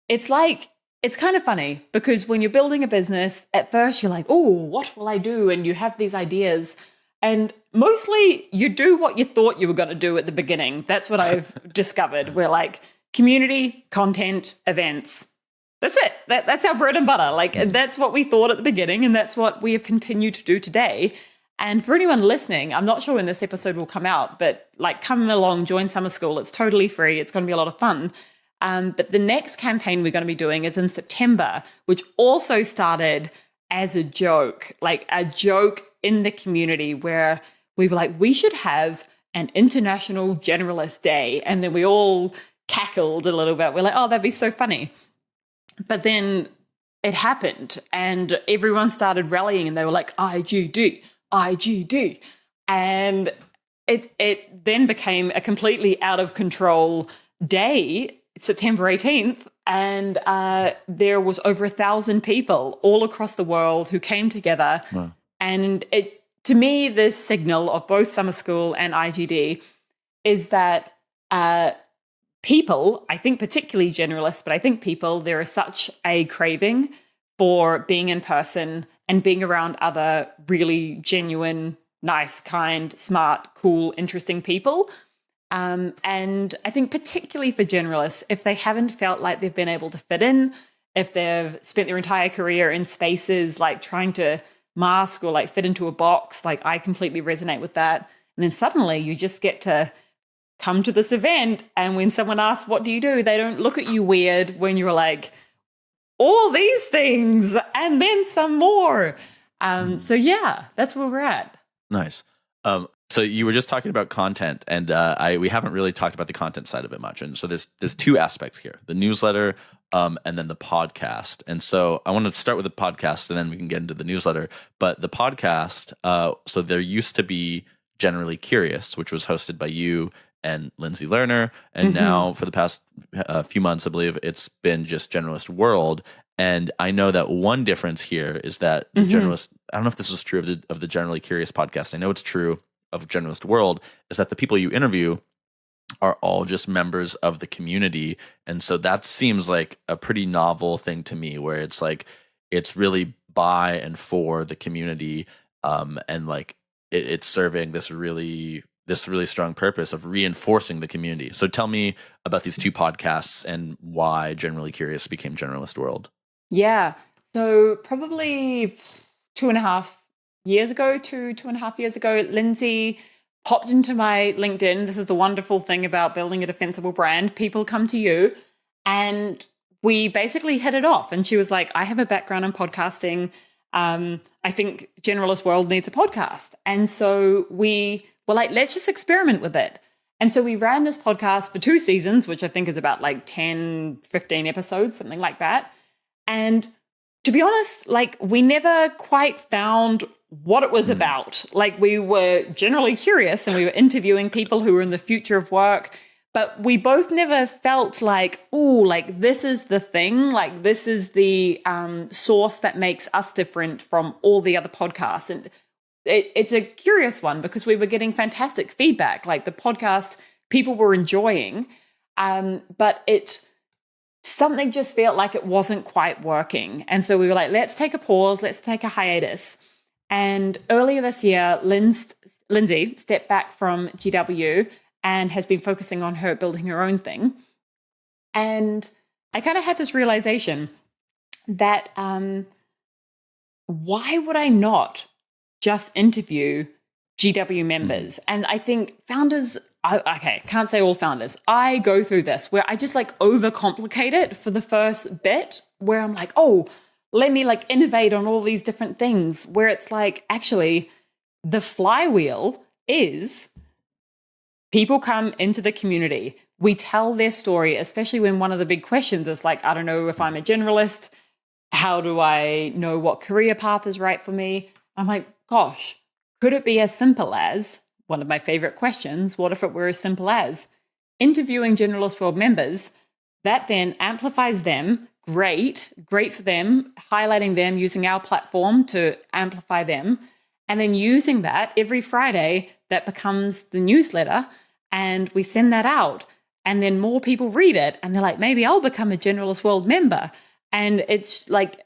it's like, it's kind of funny because when you're building a business, at first you're like, oh, what will I do? And you have these ideas. And mostly you do what you thought you were going to do at the beginning. That's what I've discovered. We're like community, content, events. That's it. That's our bread and butter. Like that's what we thought at the beginning. And that's what we have continued to do today. And for anyone listening, I'm not sure when this episode will come out, but like come along, join summer school. It's totally free. It's going to be a lot of fun. But the next campaign we're going to be doing is in September, which also started as a joke in the community where we were like, we should have an International Generalist Day. And then we all cackled a little bit. We're like, oh, that'd be so funny. But then it happened and everyone started rallying and they were like, IGD. And it then became a completely out of control day, September 18th. And there was over 1,000 people all across the world who came together. Wow. And to me, the signal of both summer school and IGD is that people, I think particularly generalists, but I think people, there is such a craving for being in person and being around other really genuine, nice, kind, smart, cool, interesting people. And I think particularly for generalists, if they haven't felt like they've been able to fit in, if they've spent their entire career in spaces like trying to mask or like fit into a box, like I completely resonate with that. And then suddenly you just get to come to this event. And when someone asks, what do you do? They don't look at you weird when you're like, all these things and then some more. So yeah, that's where we're at. Nice. So you were just talking about content, and we haven't really talked about the content side of it much. And so there's two aspects here: the newsletter, and then the podcast. And so I want to start with the podcast, and then we can get into the newsletter. But the podcast, so there used to be Generally Curious, which was hosted by you and Lindsay Lerner, and now for the past few months, I believe it's been just Generalist World. And I know that one difference here is that the Generalist, I don't know if this is true of the Generally Curious podcast. I know it's true of Generalist World, is that the people you interview are all just members of the community. And so that seems like a pretty novel thing to me, where it's like, it's really by and for the community, and like it's serving this really strong purpose of reinforcing the community. So tell me about these two podcasts and why Generally Curious became Generalist World. Yeah. So probably 2.5 years ago, Lindsay popped into my LinkedIn. This is the wonderful thing about building a defensible brand. People come to you, and we basically hit it off. And she was like, I have a background in podcasting. I think Generalist World needs a podcast. And so we were like, let's just experiment with it. And so we ran this podcast for 2 seasons, which I think is about like 10, 15 episodes, something like that. And to be honest, like we never quite found what it was about. Like we were generally curious and we were interviewing people who were in the future of work, but we both never felt like, oh, like this is the thing, like this is the source that makes us different from all the other podcasts. And it's a curious one because we were getting fantastic feedback, like the podcast people were enjoying, but something just felt like it wasn't quite working. And so we were like, let's take a pause, let's take a hiatus. And earlier this year, Lindsay stepped back from GW and has been focusing on building her own thing. And I kind of had this realization that why would I not just interview GW members? And I think founders, can't say all founders. I go through this where I just like overcomplicate it for the first bit where I'm like, oh, let me like innovate on all these different things, where it's like, actually, the flywheel is people come into the community. We tell their story, especially when one of the big questions is like, I don't know if I'm a generalist. How do I know what career path is right for me? I'm like, gosh, could it be as simple as one of my favorite questions? What if it were as simple as interviewing Generalist World members that then amplifies them? Great for them, highlighting them, using our platform to amplify them, and then using that every Friday, that becomes the newsletter, and we send that out, and then more people read it, and they're like, maybe I'll become a Generalist World member. And it's like,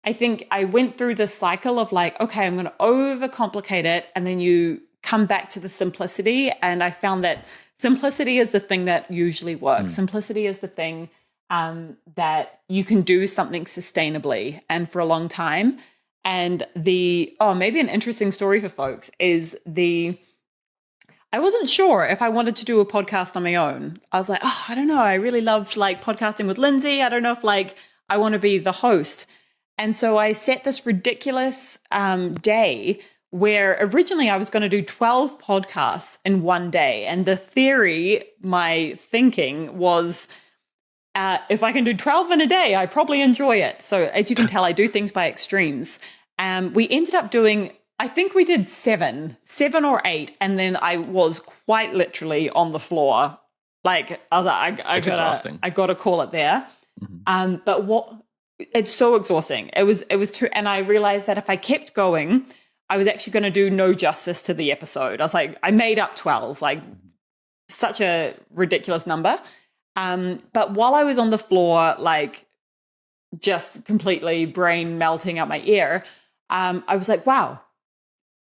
I think I went through this cycle of like, okay, I'm going to overcomplicate it, and then you come back to the simplicity, and I found that simplicity is the thing that usually works. Simplicity is the thing that you can do something sustainably and for a long time. And maybe an interesting story for folks is I wasn't sure if I wanted to do a podcast on my own. I was like, oh, I don't know. I really loved like podcasting with Lindsay. I don't know if like I want to be the host. And so I set this ridiculous day where originally I was going to do 12 podcasts in one day. And the theory, my thinking was, if I can do 12 in a day, I probably enjoy it. So as you can tell, I do things by extremes. We ended up doing, I think we did 7 or 8. And then I was quite literally on the floor. Like I was like, I got to call it there. But it's so exhausting. It was too, and I realized that if I kept going, I was actually going to do no justice to the episode. I was like, I made up 12, like such a ridiculous number. But while I was on the floor, like just completely brain melting out my ear, I was like, wow,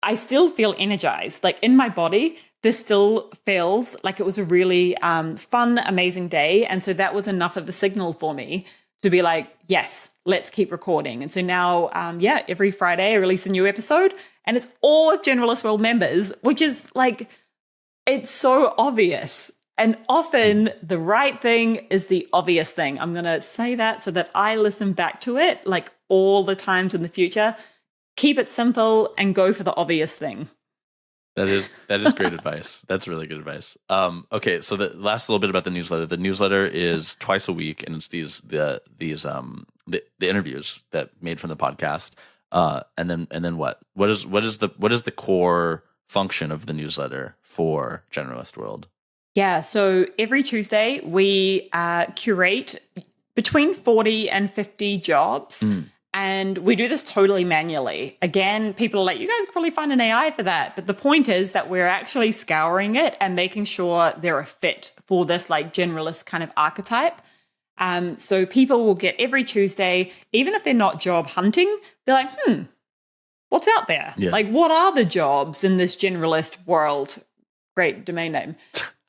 I still feel energized. Like in my body, this still feels like it was a really fun, amazing day. And so that was enough of a signal for me to be like, yes, let's keep recording. And so now, every Friday I release a new episode, and it's all with Generalist World members, which is like, it's so obvious. And often the right thing is the obvious thing. I'm going to say that so that I listen back to it like all the times in the future. Keep it simple and go for the obvious thing. That is great advice. That's really good advice. Okay, so the last little bit about the newsletter. The newsletter is twice a week, and it's the interviews that made from the podcast. And then what? What is the core function of the newsletter for Generalist World? Yeah, so every Tuesday we curate between 40 and 50 jobs. And we do this totally manually. Again, people are like, you guys could probably find an AI for that. But the point is that we're actually scouring it and making sure they're a fit for this like generalist kind of archetype. So people will get every Tuesday, even if they're not job hunting, they're like, what's out there? Yeah. Like, what are the jobs in this generalist world? Great domain name.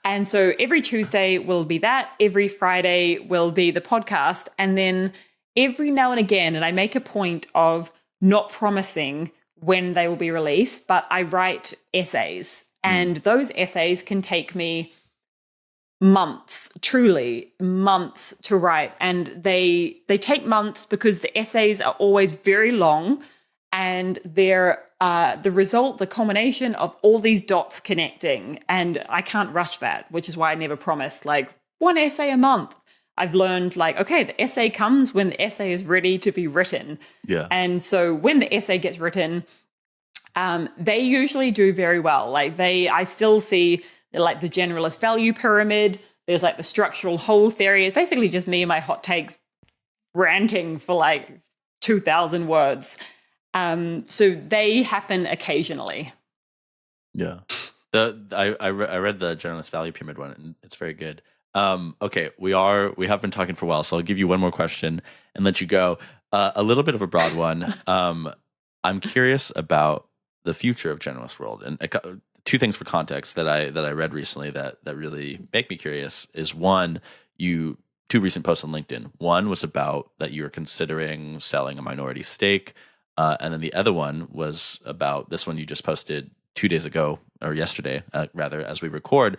And so every Tuesday will be that. Every Friday will be the podcast. And then every now and again, and I make a point of not promising when they will be released, but I write essays. And those essays can take me months, truly months to write. And they take months because the essays are always very long, and they're the result, the culmination of all these dots connecting. And I can't rush that, which is why I never promised like one essay a month. I've learned like, okay, the essay comes when the essay is ready to be written. Yeah. And so when the essay gets written, they usually do very well. Like I still see like the generalist value pyramid. There's like the structural whole theory. It's basically just me and my hot takes ranting for like 2,000 words. So they happen occasionally. Yeah. I read the Generalist Value Pyramid one, and it's very good. Okay, we have been talking for a while, so I'll give you one more question and let you go. A little bit of a broad one. I'm curious about the future of Generalist World, and two things for context that I read recently that really make me curious is one, two recent posts on LinkedIn. One was about that you were considering selling a minority stake. And then the other one was about this one you just posted 2 days ago, or yesterday, rather, as we record,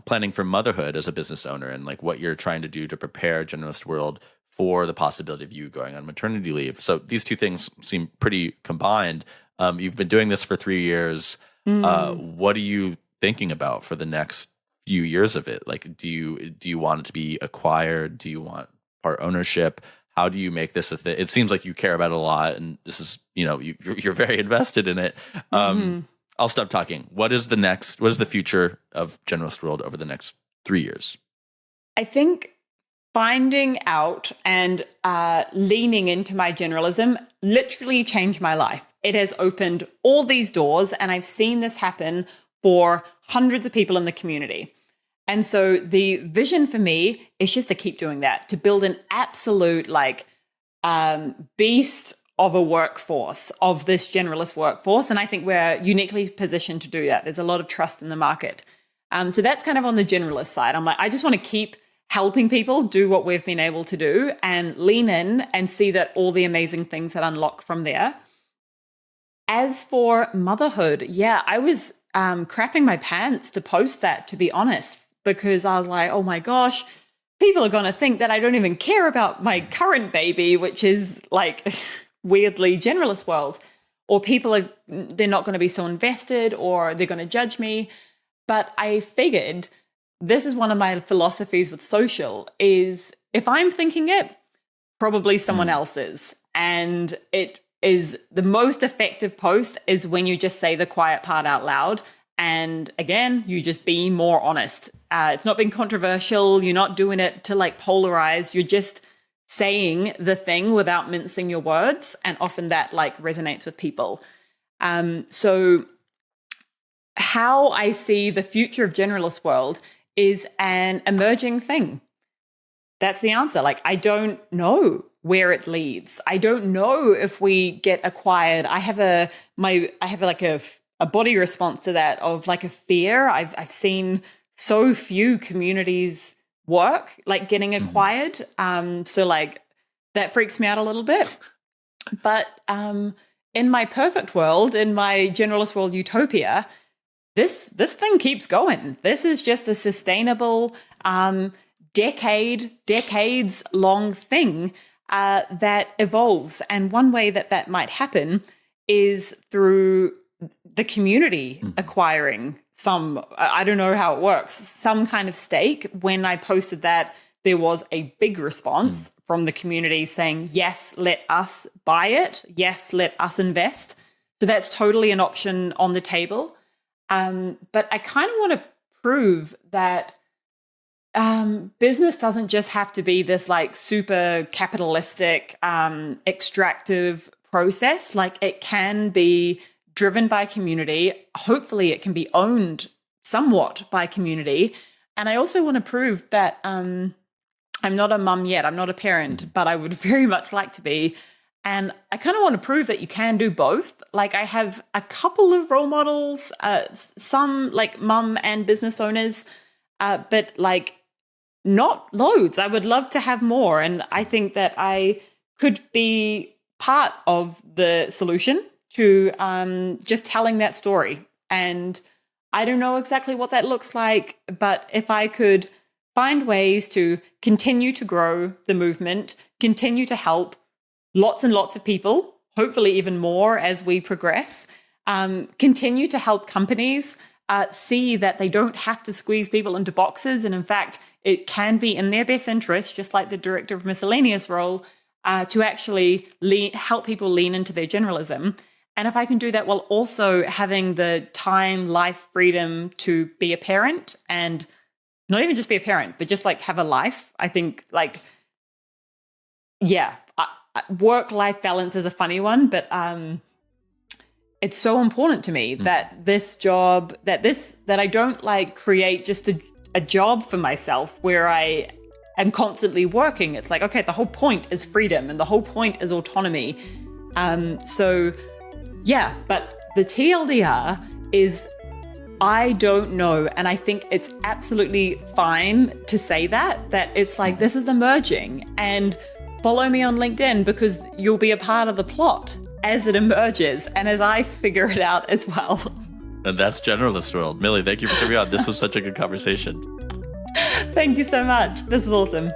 planning for motherhood as a business owner and like what you're trying to do to prepare Generalist World for the possibility of you going on maternity leave. So these two things seem pretty combined. You've been doing this for 3 years. What are you thinking about for the next few years of it? Like, do you want it to be acquired? Do you want part ownership? How do you make this a thing? It seems like you care about it a lot, and this is, you're very invested in it. I'll stop talking. What is the future of Generalist World over the next 3 years? I think finding out and leaning into my generalism literally changed my life. It has opened all these doors, and I've seen this happen for hundreds of people in the community. And so the vision for me is just to keep doing that, to build an absolute beast of a workforce, of this generalist workforce. And I think we're uniquely positioned to do that. There's a lot of trust in the market. So that's kind of on the generalist side. I'm like, I just want to keep helping people do what we've been able to do and lean in and see that all the amazing things that unlock from there. As for motherhood, yeah, I was crapping my pants to post that, to be honest, because I was like, oh my gosh, people are going to think that I don't even care about my current baby, which is like weirdly Generalist World, or they're not going to be so invested, or they're going to judge me. But I figured this is one of my philosophies with social is if I'm thinking it, probably someone else is. And it is the most effective post is when you just say the quiet part out loud. And again, you just be more honest. It's not being controversial. You're not doing it to like polarize. You're just saying the thing without mincing your words. And often that like resonates with people. So how I see the future of Generalist World is an emerging thing. That's the answer. Like, I don't know where it leads. I don't know if we get acquired. I have a body response to that of like a fear. I've seen so few communities work like getting acquired. So like that freaks me out a little bit. But in my perfect world, in my Generalist World utopia, this thing keeps going. This is just a sustainable decades long thing that evolves. And one way that might happen is through the community acquiring some, I don't know how it works, some kind of stake. When I posted that, there was a big response from the community saying, yes, let us buy it. Yes, let us invest. So that's totally an option on the table. But I kind of want to prove that business doesn't just have to be this like super capitalistic, extractive process. Like it can be driven by community. Hopefully it can be owned somewhat by community. And I also want to prove that I'm not a mum yet. I'm not a parent, but I would very much like to be. And I kind of want to prove that you can do both. Like I have a couple of role models, some like mum and business owners, but like not loads. I would love to have more. And I think that I could be part of the solution to just telling that story. And I don't know exactly what that looks like, but if I could find ways to continue to grow the movement, continue to help lots and lots of people, hopefully even more as we progress, continue to help companies see that they don't have to squeeze people into boxes. And in fact, it can be in their best interest, just like the director of miscellaneous role, to actually help people lean into their generalism. And if I can do that while also having the time, life, freedom to be a parent, and not even just be a parent, but just like have a life, I think like, yeah, work-life balance is a funny one, but it's so important to me that this job, that I don't like create just a job for myself where I am constantly working. It's like, okay, the whole point is freedom and the whole point is autonomy. So yeah, but the TLDR is I don't know. And I think it's absolutely fine to say that it's like, this is emerging, and follow me on LinkedIn because you'll be a part of the plot as it emerges and as I figure it out as well. And that's Generalist World. Milly, thank you for coming on. This was such a good conversation. Thank you so much. This was awesome.